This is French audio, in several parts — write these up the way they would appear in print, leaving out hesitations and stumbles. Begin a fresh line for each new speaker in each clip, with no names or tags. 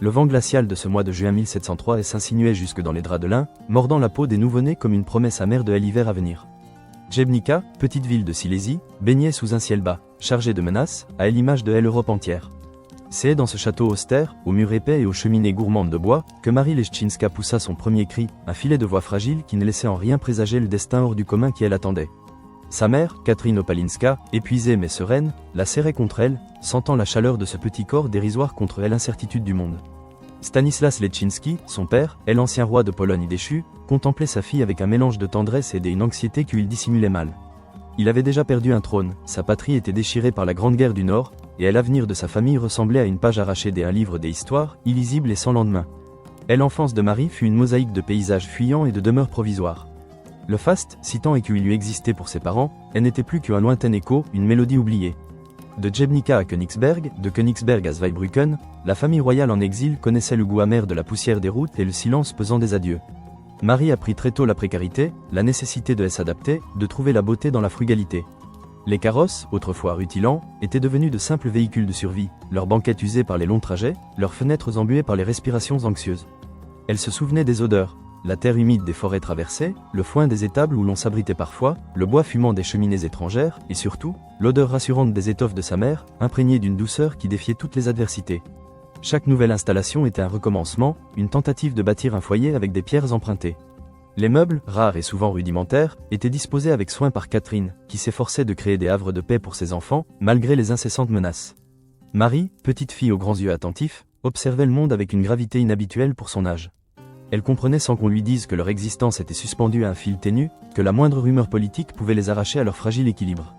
Le vent glacial de ce mois de juin 1703 s'insinuait jusque dans les draps de lin, mordant la peau des nouveau-nés comme une promesse amère de l'hiver à venir. Djebnica, petite ville de Silésie, baignait sous un ciel bas, chargé de menaces, à l'image de l'Europe entière. C'est dans ce château austère, aux murs épais et aux cheminées gourmandes de bois, que Marie Leszczyńska poussa son premier cri, un filet de voix fragile qui ne laissait en rien présager le destin hors du commun qui elle attendait. Sa mère, Catherine Opalinska, épuisée mais sereine, la serrait contre elle, sentant la chaleur de ce petit corps dérisoire contre l'incertitude du monde. Stanislas Leszczyński, son père, et l'ancien roi de Pologne déchu, contemplait sa fille avec un mélange de tendresse et d'une anxiété qu'il dissimulait mal. Il avait déjà perdu un trône, sa patrie était déchirée par la Grande Guerre du Nord, et l'avenir de sa famille ressemblait à une page arrachée d'un livre des histoires, illisible et sans lendemain. L'enfance de Marie fut une mosaïque de paysages fuyants et de demeures provisoires. Le faste, si tant est qu'il lui existait pour ses parents, elle n'était plus qu'un lointain écho, une mélodie oubliée. De Djebnica à Königsberg, de Königsberg à Zweibrücken, la famille royale en exil connaissait le goût amer de la poussière des routes et le silence pesant des adieux. Marie apprit très tôt la précarité, la nécessité de s'adapter, de trouver la beauté dans la frugalité. Les carrosses, autrefois rutilants, étaient devenus de simples véhicules de survie, leurs banquettes usées par les longs trajets, leurs fenêtres embuées par les respirations anxieuses. Elle se souvenait des odeurs, la terre humide des forêts traversées, le foin des étables où l'on s'abritait parfois, le bois fumant des cheminées étrangères, et surtout, l'odeur rassurante des étoffes de sa mère, imprégnée d'une douceur qui défiait toutes les adversités. Chaque nouvelle installation était un recommencement, une tentative de bâtir un foyer avec des pierres empruntées. Les meubles, rares et souvent rudimentaires, étaient disposés avec soin par Catherine, qui s'efforçait de créer des havres de paix pour ses enfants, malgré les incessantes menaces. Marie, petite fille aux grands yeux attentifs, observait le monde avec une gravité inhabituelle pour son âge. Elle comprenait sans qu'on lui dise que leur existence était suspendue à un fil ténu, que la moindre rumeur politique pouvait les arracher à leur fragile équilibre.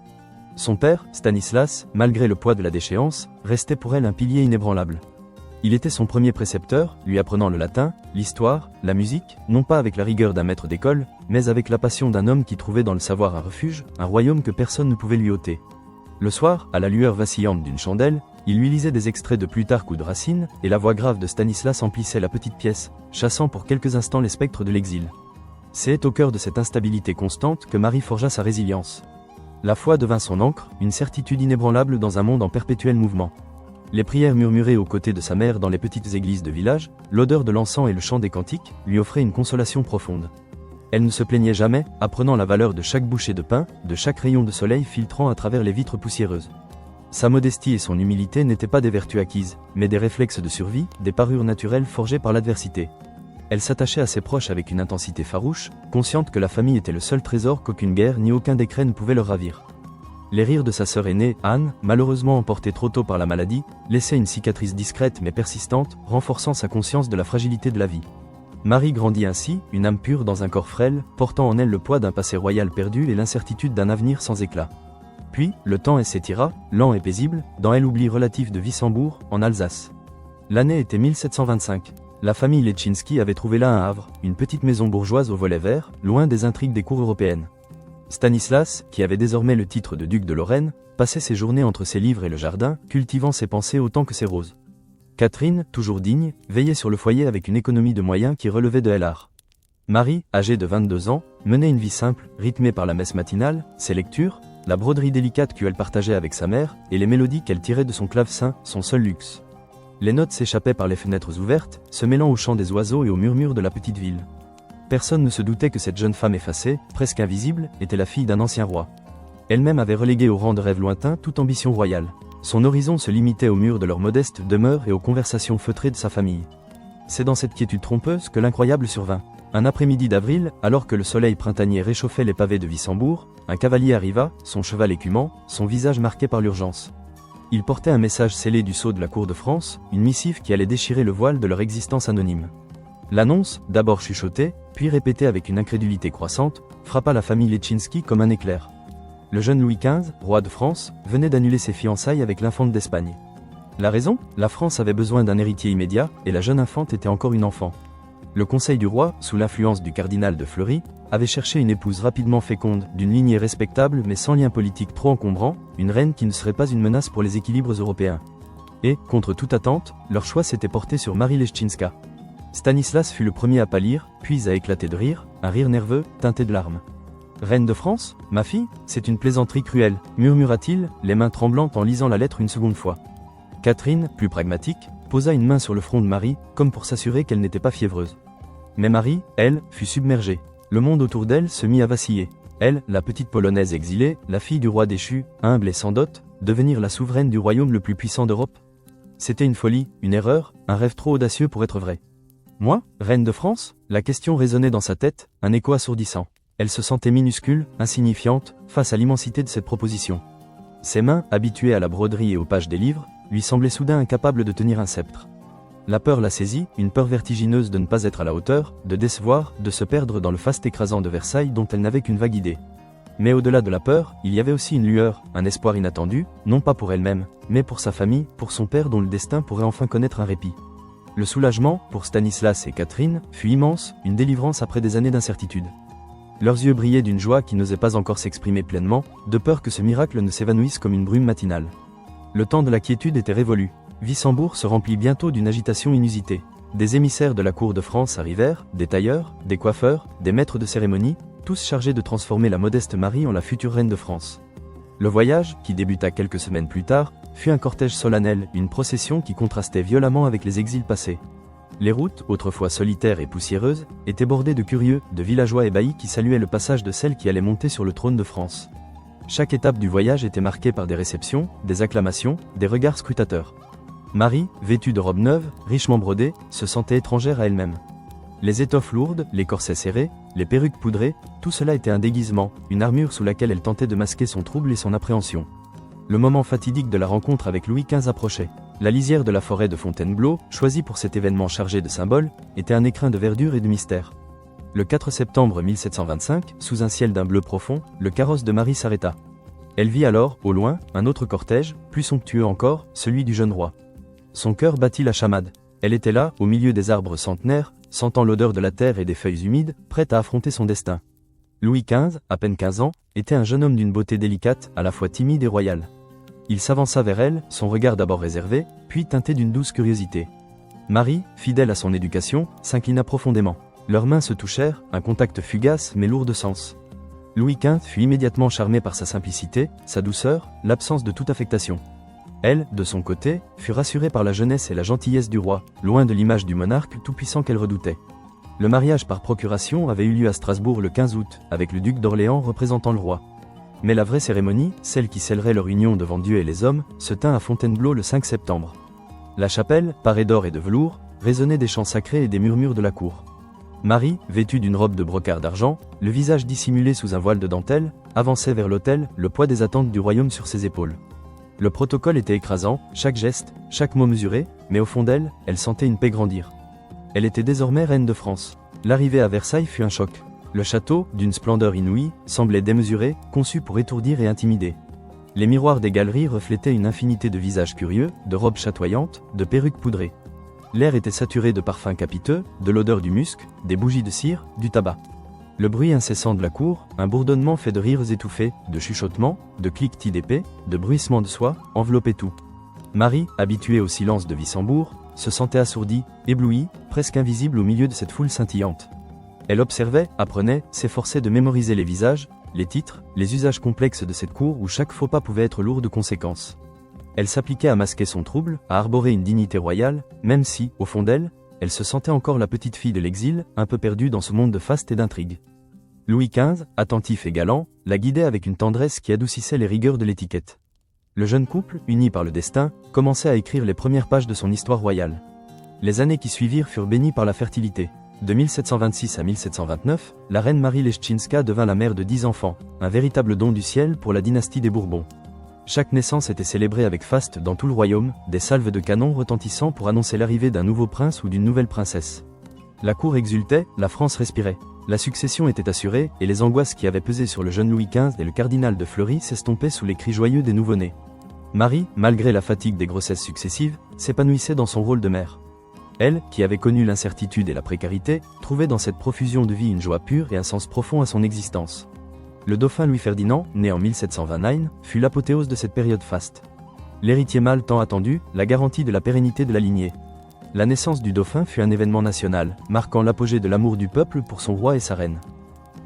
Son père, Stanislas, malgré le poids de la déchéance, restait pour elle un pilier inébranlable. Il était son premier précepteur, lui apprenant le latin, l'histoire, la musique, non pas avec la rigueur d'un maître d'école, mais avec la passion d'un homme qui trouvait dans le savoir un refuge, un royaume que personne ne pouvait lui ôter. Le soir, à la lueur vacillante d'une chandelle, il lui lisait des extraits de Plutarque ou de Racine, et la voix grave de Stanislas emplissait la petite pièce, chassant pour quelques instants les spectres de l'exil. C'est au cœur de cette instabilité constante que Marie forgea sa résilience. La foi devint son ancre, une certitude inébranlable dans un monde en perpétuel mouvement. Les prières murmurées aux côtés de sa mère dans les petites églises de village, l'odeur de l'encens et le chant des cantiques, lui offraient une consolation profonde. Elle ne se plaignait jamais, apprenant la valeur de chaque bouchée de pain, de chaque rayon de soleil filtrant à travers les vitres poussiéreuses. Sa modestie et son humilité n'étaient pas des vertus acquises, mais des réflexes de survie, des parures naturelles forgées par l'adversité. Elle s'attachait à ses proches avec une intensité farouche, consciente que la famille était le seul trésor qu'aucune guerre ni aucun décret ne pouvait leur ravir. Les rires de sa sœur aînée, Anne, malheureusement emportée trop tôt par la maladie, laissaient une cicatrice discrète mais persistante, renforçant sa conscience de la fragilité de la vie. Marie grandit ainsi, une âme pure dans un corps frêle, portant en elle le poids d'un passé royal perdu et l'incertitude d'un avenir sans éclat. Puis, le temps s'étira, lent et paisible, dans l'oubli relatif de Wissembourg, en Alsace. L'année était 1725. La famille Leszczyński avait trouvé là un havre, une petite maison bourgeoise au volet vert, loin des intrigues des cours européennes. Stanislas, qui avait désormais le titre de duc de Lorraine, passait ses journées entre ses livres et le jardin, cultivant ses pensées autant que ses roses. Catherine, toujours digne, veillait sur le foyer avec une économie de moyens qui relevait de l'art. Marie, âgée de 22 ans, menait une vie simple, rythmée par la messe matinale, ses lectures, la broderie délicate qu'elle partageait avec sa mère, et les mélodies qu'elle tirait de son clavecin, son seul luxe. Les notes s'échappaient par les fenêtres ouvertes, se mêlant au chant des oiseaux et aux murmures de la petite ville. Personne ne se doutait que cette jeune femme effacée, presque invisible, était la fille d'un ancien roi. Elle-même avait relégué au rang de rêve lointain toute ambition royale. Son horizon se limitait aux murs de leur modeste demeure et aux conversations feutrées de sa famille. C'est dans cette quiétude trompeuse que l'incroyable survint. Un après-midi d'avril, alors que le soleil printanier réchauffait les pavés de Wissembourg, un cavalier arriva, son cheval écumant, son visage marqué par l'urgence. Il portait un message scellé du sceau de la cour de France, une missive qui allait déchirer le voile de leur existence anonyme. L'annonce, d'abord chuchotée, puis répétée avec une incrédulité croissante, frappa la famille Leszczyński comme un éclair. Le jeune Louis XV, roi de France, venait d'annuler ses fiançailles avec l'infante d'Espagne. La raison ? La France avait besoin d'un héritier immédiat, et la jeune infante était encore une enfant. Le conseil du roi, sous l'influence du cardinal de Fleury, avait cherché une épouse rapidement féconde, d'une lignée respectable mais sans lien politique trop encombrant, une reine qui ne serait pas une menace pour les équilibres européens. Et, contre toute attente, leur choix s'était porté sur Marie Leszczyńska. Stanislas fut le premier à pâlir, puis à éclater de rire, un rire nerveux, teinté de larmes. « Reine de France, ma fille, c'est une plaisanterie cruelle », murmura-t-il, les mains tremblantes en lisant la lettre une seconde fois. Catherine, plus pragmatique, posa une main sur le front de Marie, comme pour s'assurer qu'elle n'était pas fiévreuse. Mais Marie, elle, fut submergée. Le monde autour d'elle se mit à vaciller. Elle, la petite Polonaise exilée, la fille du roi déchu, humble et sans dot, devenir la souveraine du royaume le plus puissant d'Europe? C'était une folie, une erreur, un rêve trop audacieux pour être vrai. Moi, reine de France? La question résonnait dans sa tête, un écho assourdissant. Elle se sentait minuscule, insignifiante, face à l'immensité de cette proposition. Ses mains, habituées à la broderie et aux pages des livres, lui semblaient soudain incapables de tenir un sceptre. La peur la saisit, une peur vertigineuse de ne pas être à la hauteur, de décevoir, de se perdre dans le faste écrasant de Versailles dont elle n'avait qu'une vague idée. Mais au-delà de la peur, il y avait aussi une lueur, un espoir inattendu, non pas pour elle-même, mais pour sa famille, pour son père dont le destin pourrait enfin connaître un répit. Le soulagement, pour Stanislas et Catherine, fut immense, une délivrance après des années d'incertitude. Leurs yeux brillaient d'une joie qui n'osait pas encore s'exprimer pleinement, de peur que ce miracle ne s'évanouisse comme une brume matinale. Le temps de la quiétude était révolu. Wissembourg se remplit bientôt d'une agitation inusitée. Des émissaires de la cour de France arrivèrent, des tailleurs, des coiffeurs, des maîtres de cérémonie, tous chargés de transformer la modeste Marie en la future reine de France. Le voyage, qui débuta quelques semaines plus tard, fut un cortège solennel, une procession qui contrastait violemment avec les exils passés. Les routes, autrefois solitaires et poussiéreuses, étaient bordées de curieux, de villageois ébahis qui saluaient le passage de celle qui allait monter sur le trône de France. Chaque étape du voyage était marquée par des réceptions, des acclamations, des regards scrutateurs. Marie, vêtue de robes neuves, richement brodées, se sentait étrangère à elle-même. Les étoffes lourdes, les corsets serrés, les perruques poudrées, tout cela était un déguisement, une armure sous laquelle elle tentait de masquer son trouble et son appréhension. Le moment fatidique de la rencontre avec Louis XV approchait. La lisière de la forêt de Fontainebleau, choisie pour cet événement chargé de symboles, était un écrin de verdure et de mystère. Le 4 septembre 1725, sous un ciel d'un bleu profond, le carrosse de Marie s'arrêta. Elle vit alors, au loin, un autre cortège, plus somptueux encore, celui du jeune roi. Son cœur battit la chamade. Elle était là, au milieu des arbres centenaires, sentant l'odeur de la terre et des feuilles humides, prête à affronter son destin. Louis XV, à peine 15 ans, était un jeune homme d'une beauté délicate, à la fois timide et royale. Il s'avança vers elle, son regard d'abord réservé, puis teinté d'une douce curiosité. Marie, fidèle à son éducation, s'inclina profondément. Leurs mains se touchèrent, un contact fugace mais lourd de sens. Louis XV fut immédiatement charmé par sa simplicité, sa douceur, l'absence de toute affectation. Elle, de son côté, fut rassurée par la jeunesse et la gentillesse du roi, loin de l'image du monarque tout-puissant qu'elle redoutait. Le mariage par procuration avait eu lieu à Strasbourg le 15 août, avec le duc d'Orléans représentant le roi. Mais la vraie cérémonie, celle qui scellerait leur union devant Dieu et les hommes, se tint à Fontainebleau le 5 septembre. La chapelle, parée d'or et de velours, résonnait des chants sacrés et des murmures de la cour. Marie, vêtue d'une robe de brocart d'argent, le visage dissimulé sous un voile de dentelle, avançait vers l'autel, le poids des attentes du royaume sur ses épaules. Le protocole était écrasant, chaque geste, chaque mot mesuré, mais au fond d'elle, elle sentait une paix grandir. Elle était désormais reine de France. L'arrivée à Versailles fut un choc. Le château, d'une splendeur inouïe, semblait démesuré, conçu pour étourdir et intimider. Les miroirs des galeries reflétaient une infinité de visages curieux, de robes chatoyantes, de perruques poudrées. L'air était saturé de parfums capiteux, de l'odeur du musc, des bougies de cire, du tabac. Le bruit incessant de la cour, un bourdonnement fait de rires étouffés, de chuchotements, de cliquetis d'épées, de bruissements de soie, enveloppait tout. Marie, habituée au silence de Wissembourg, se sentait assourdie, éblouie, presque invisible au milieu de cette foule scintillante. Elle observait, apprenait, s'efforçait de mémoriser les visages, les titres, les usages complexes de cette cour où chaque faux pas pouvait être lourd de conséquences. Elle s'appliquait à masquer son trouble, à arborer une dignité royale, même si, au fond d'elle, elle se sentait encore la petite fille de l'exil, un peu perdue dans ce monde de faste et d'intrigue. Louis XV, attentif et galant, la guidait avec une tendresse qui adoucissait les rigueurs de l'étiquette. Le jeune couple, uni par le destin, commençait à écrire les premières pages de son histoire royale. Les années qui suivirent furent bénies par la fertilité. De 1726 à 1729, la reine Marie Leschinska devint la mère de 10 enfants, un véritable don du ciel pour la dynastie des Bourbons. Chaque naissance était célébrée avec faste dans tout le royaume, des salves de canons retentissant pour annoncer l'arrivée d'un nouveau prince ou d'une nouvelle princesse. La cour exultait, la France respirait. La succession était assurée, et les angoisses qui avaient pesé sur le jeune Louis XV et le cardinal de Fleury s'estompaient sous les cris joyeux des nouveau-nés. Marie, malgré la fatigue des grossesses successives, s'épanouissait dans son rôle de mère. Elle, qui avait connu l'incertitude et la précarité, trouvait dans cette profusion de vie une joie pure et un sens profond à son existence. Le dauphin Louis-Ferdinand, né en 1729, fut l'apothéose de cette période faste. L'héritier mâle tant attendu, la garantie de la pérennité de la lignée. La naissance du dauphin fut un événement national, marquant l'apogée de l'amour du peuple pour son roi et sa reine.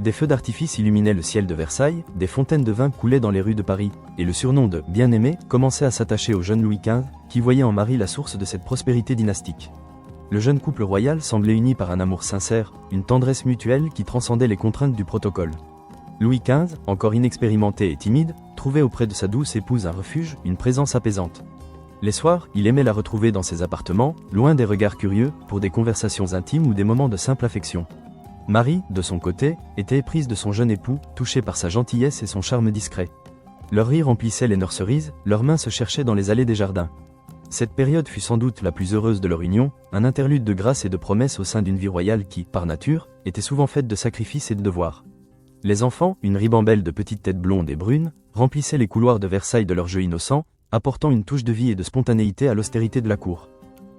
Des feux d'artifice illuminaient le ciel de Versailles, des fontaines de vin coulaient dans les rues de Paris, et le surnom de « bien-aimé » commençait à s'attacher au jeune Louis XV, qui voyait en Marie la source de cette prospérité dynastique. Le jeune couple royal semblait uni par un amour sincère, une tendresse mutuelle qui transcendait les contraintes du protocole. Louis XV, encore inexpérimenté et timide, trouvait auprès de sa douce épouse un refuge, une présence apaisante. Les soirs, il aimait la retrouver dans ses appartements, loin des regards curieux, pour des conversations intimes ou des moments de simple affection. Marie, de son côté, était éprise de son jeune époux, touchée par sa gentillesse et son charme discret. Leur rire emplissait les nurseries, leurs mains se cherchaient dans les allées des jardins. Cette période fut sans doute la plus heureuse de leur union, un interlude de grâce et de promesses au sein d'une vie royale qui, par nature, était souvent faite de sacrifices et de devoirs. Les enfants, une ribambelle de petites têtes blondes et brunes, remplissaient les couloirs de Versailles de leurs jeux innocents, apportant une touche de vie et de spontanéité à l'austérité de la cour.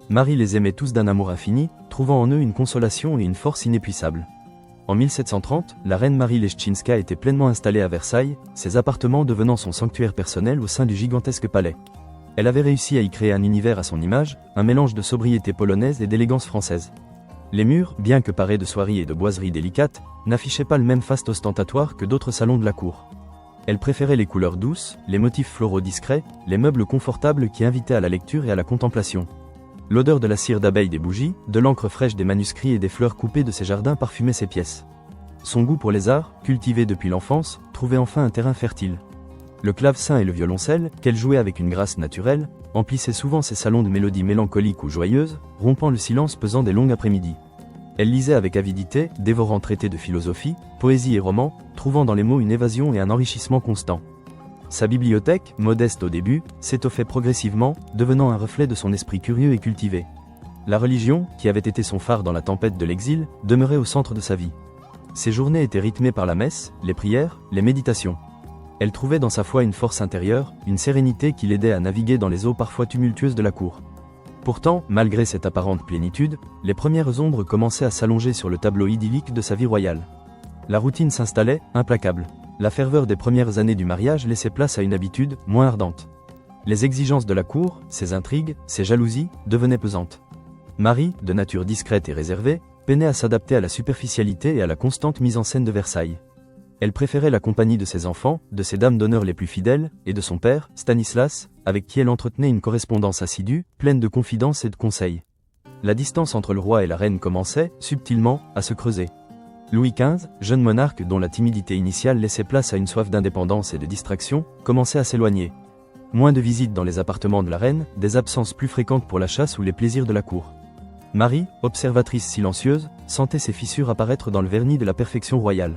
Marie les aimait tous d'un amour infini, trouvant en eux une consolation et une force inépuisables. En 1730, la reine Marie Leszczyńska était pleinement installée à Versailles, ses appartements devenant son sanctuaire personnel au sein du gigantesque palais. Elle avait réussi à y créer un univers à son image, un mélange de sobriété polonaise et d'élégance française. Les murs, bien que parés de soieries et de boiseries délicates, n'affichaient pas le même faste ostentatoire que d'autres salons de la cour. Elle préférait les couleurs douces, les motifs floraux discrets, les meubles confortables qui invitaient à la lecture et à la contemplation. L'odeur de la cire d'abeille des bougies, de l'encre fraîche des manuscrits et des fleurs coupées de ses jardins parfumait ses pièces. Son goût pour les arts, cultivé depuis l'enfance, trouvait enfin un terrain fertile. Le clavecin et le violoncelle, qu'elle jouait avec une grâce naturelle, emplissaient souvent ses salons de mélodies mélancoliques ou joyeuses, rompant le silence pesant des longues après-midi. Elle lisait avec avidité, dévorant traités de philosophie, poésie et romans, trouvant dans les mots une évasion et un enrichissement constant. Sa bibliothèque, modeste au début, s'étoffait progressivement, devenant un reflet de son esprit curieux et cultivé. La religion, qui avait été son phare dans la tempête de l'exil, demeurait au centre de sa vie. Ses journées étaient rythmées par la messe, les prières, les méditations. Elle trouvait dans sa foi une force intérieure, une sérénité qui l'aidait à naviguer dans les eaux parfois tumultueuses de la cour. Pourtant, malgré cette apparente plénitude, les premières ombres commençaient à s'allonger sur le tableau idyllique de sa vie royale. La routine s'installait, implacable. La ferveur des premières années du mariage laissait place à une habitude, moins ardente. Les exigences de la cour, ses intrigues, ses jalousies, devenaient pesantes. Marie, de nature discrète et réservée, peinait à s'adapter à la superficialité et à la constante mise en scène de Versailles. Elle préférait la compagnie de ses enfants, de ses dames d'honneur les plus fidèles, et de son père, Stanislas, avec qui elle entretenait une correspondance assidue, pleine de confidences et de conseils. La distance entre le roi et la reine commençait, subtilement, à se creuser. Louis XV, jeune monarque dont la timidité initiale laissait place à une soif d'indépendance et de distraction, commençait à s'éloigner. Moins de visites dans les appartements de la reine, des absences plus fréquentes pour la chasse ou les plaisirs de la cour. Marie, observatrice silencieuse, sentait ses fissures apparaître dans le vernis de la perfection royale.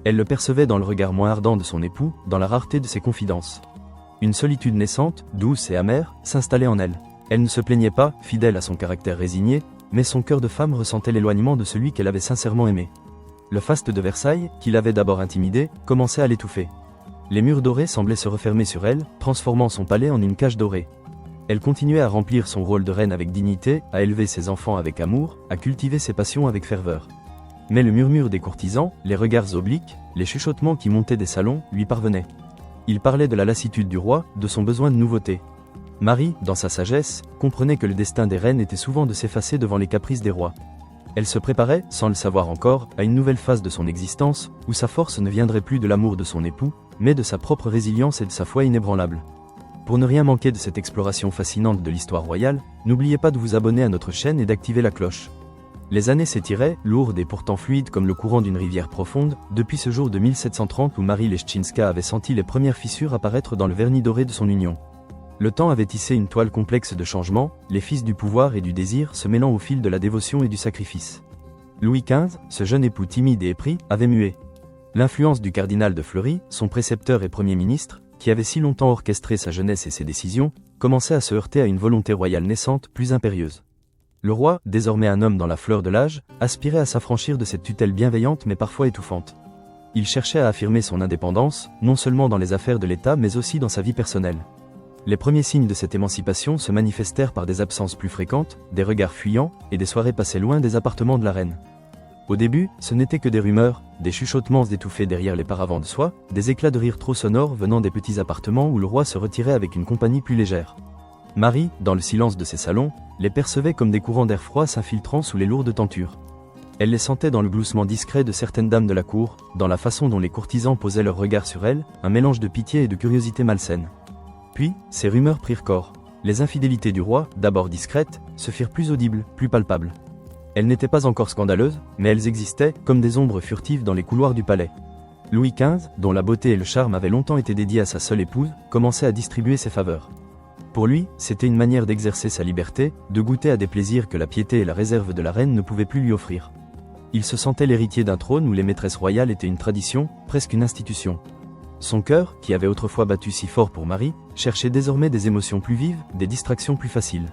Elle le percevait dans le regard moins ardent de son époux, dans la rareté de ses confidences. Une solitude naissante, douce et amère, s'installait en elle. Elle ne se plaignait pas, fidèle à son caractère résigné, mais son cœur de femme ressentait l'éloignement de celui qu'elle avait sincèrement aimé. Le faste de Versailles, qui l'avait d'abord intimidée, commençait à l'étouffer. Les murs dorés semblaient se refermer sur elle, transformant son palais en une cage dorée. Elle continuait à remplir son rôle de reine avec dignité, à élever ses enfants avec amour, à cultiver ses passions avec ferveur. Mais le murmure des courtisans, les regards obliques, les chuchotements qui montaient des salons, lui parvenaient. Il parlait de la lassitude du roi, de son besoin de nouveauté. Marie, dans sa sagesse, comprenait que le destin des reines était souvent de s'effacer devant les caprices des rois. Elle se préparait, sans le savoir encore, à une nouvelle phase de son existence, où sa force ne viendrait plus de l'amour de son époux, mais de sa propre résilience et de sa foi inébranlable. Pour ne rien manquer de cette exploration fascinante de l'histoire royale, n'oubliez pas de vous abonner à notre chaîne et d'activer la cloche. Les années s'étiraient, lourdes et pourtant fluides comme le courant d'une rivière profonde, depuis ce jour de 1730 où Marie Leszczyńska avait senti les premières fissures apparaître dans le vernis doré de son union. Le temps avait tissé une toile complexe de changements, les fils du pouvoir et du désir se mêlant au fil de la dévotion et du sacrifice. Louis XV, ce jeune époux timide et épris, avait mué. L'influence du cardinal de Fleury, son précepteur et premier ministre, qui avait si longtemps orchestré sa jeunesse et ses décisions, commençait à se heurter à une volonté royale naissante, plus impérieuse. Le roi, désormais un homme dans la fleur de l'âge, aspirait à s'affranchir de cette tutelle bienveillante mais parfois étouffante. Il cherchait à affirmer son indépendance, non seulement dans les affaires de l'État mais aussi dans sa vie personnelle. Les premiers signes de cette émancipation se manifestèrent par des absences plus fréquentes, des regards fuyants et des soirées passées loin des appartements de la reine. Au début, ce n'étaient que des rumeurs, des chuchotements étouffés derrière les paravents de soie, des éclats de rire trop sonores venant des petits appartements où le roi se retirait avec une compagnie plus légère. Marie, dans le silence de ses salons, les percevait comme des courants d'air froid s'infiltrant sous les lourdes tentures. Elle les sentait dans le gloussement discret de certaines dames de la cour, dans la façon dont les courtisans posaient leur regard sur elle, un mélange de pitié et de curiosité malsaine. Puis, ces rumeurs prirent corps. Les infidélités du roi, d'abord discrètes, se firent plus audibles, plus palpables. Elles n'étaient pas encore scandaleuses, mais elles existaient, comme des ombres furtives dans les couloirs du palais. Louis XV, dont la beauté et le charme avaient longtemps été dédiés à sa seule épouse, commençait à distribuer ses faveurs. Pour lui, c'était une manière d'exercer sa liberté, de goûter à des plaisirs que la piété et la réserve de la reine ne pouvaient plus lui offrir. Il se sentait l'héritier d'un trône où les maîtresses royales étaient une tradition, presque une institution. Son cœur, qui avait autrefois battu si fort pour Marie, cherchait désormais des émotions plus vives, des distractions plus faciles.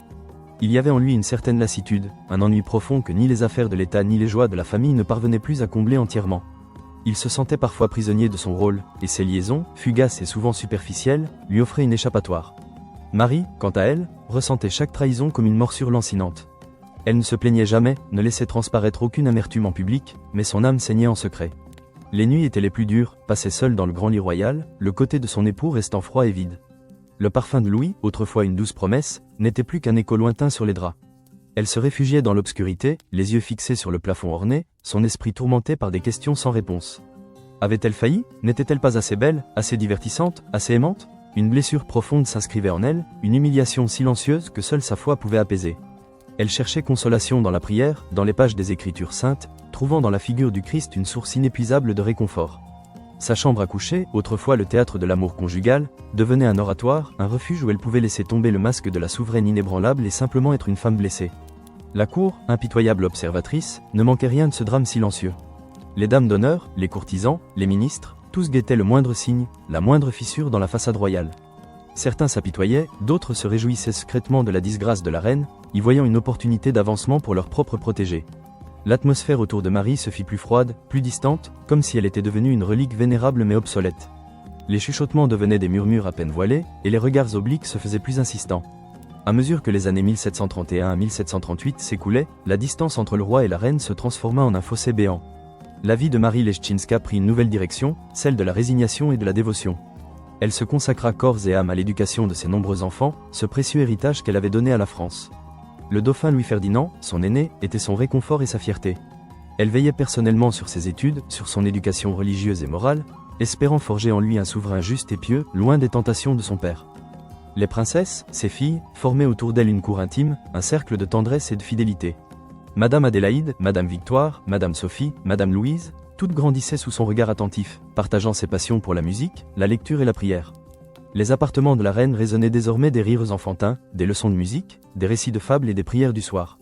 Il y avait en lui une certaine lassitude, un ennui profond que ni les affaires de l'État ni les joies de la famille ne parvenaient plus à combler entièrement. Il se sentait parfois prisonnier de son rôle, et ses liaisons, fugaces et souvent superficielles, lui offraient une échappatoire. Marie, quant à elle, ressentait chaque trahison comme une morsure lancinante. Elle ne se plaignait jamais, ne laissait transparaître aucune amertume en public, mais son âme saignait en secret. Les nuits étaient les plus dures, passées seule dans le grand lit royal, le côté de son époux restant froid et vide. Le parfum de Louis, autrefois une douce promesse, n'était plus qu'un écho lointain sur les draps. Elle se réfugiait dans l'obscurité, les yeux fixés sur le plafond orné, son esprit tourmenté par des questions sans réponse. Avait-elle failli? N'était-elle pas assez belle, assez divertissante, assez aimante? Une blessure profonde s'inscrivait en elle, une humiliation silencieuse que seule sa foi pouvait apaiser. Elle cherchait consolation dans la prière, dans les pages des Écritures saintes, trouvant dans la figure du Christ une source inépuisable de réconfort. Sa chambre à coucher, autrefois le théâtre de l'amour conjugal, devenait un oratoire, un refuge où elle pouvait laisser tomber le masque de la souveraine inébranlable et simplement être une femme blessée. La cour, impitoyable observatrice, ne manquait rien de ce drame silencieux. Les dames d'honneur, les courtisans, les ministres, tous guettaient le moindre signe, la moindre fissure dans la façade royale. Certains s'apitoyaient, d'autres se réjouissaient secrètement de la disgrâce de la reine, y voyant une opportunité d'avancement pour leur propre protégé. L'atmosphère autour de Marie se fit plus froide, plus distante, comme si elle était devenue une relique vénérable mais obsolète. Les chuchotements devenaient des murmures à peine voilés, et les regards obliques se faisaient plus insistants. À mesure que les années 1731 à 1738 s'écoulaient, la distance entre le roi et la reine se transforma en un fossé béant. La vie de Marie Leszczyńska prit une nouvelle direction, celle de la résignation et de la dévotion. Elle se consacra corps et âme à l'éducation de ses nombreux enfants, ce précieux héritage qu'elle avait donné à la France. Le dauphin Louis-Ferdinand, son aîné, était son réconfort et sa fierté. Elle veillait personnellement sur ses études, sur son éducation religieuse et morale, espérant forger en lui un souverain juste et pieux, loin des tentations de son père. Les princesses, ses filles, formaient autour d'elle une cour intime, un cercle de tendresse et de fidélité. Madame Adélaïde, Madame Victoire, Madame Sophie, Madame Louise, toutes grandissaient sous son regard attentif, partageant ses passions pour la musique, la lecture et la prière. Les appartements de la reine résonnaient désormais des rires enfantins, des leçons de musique, des récits de fables et des prières du soir.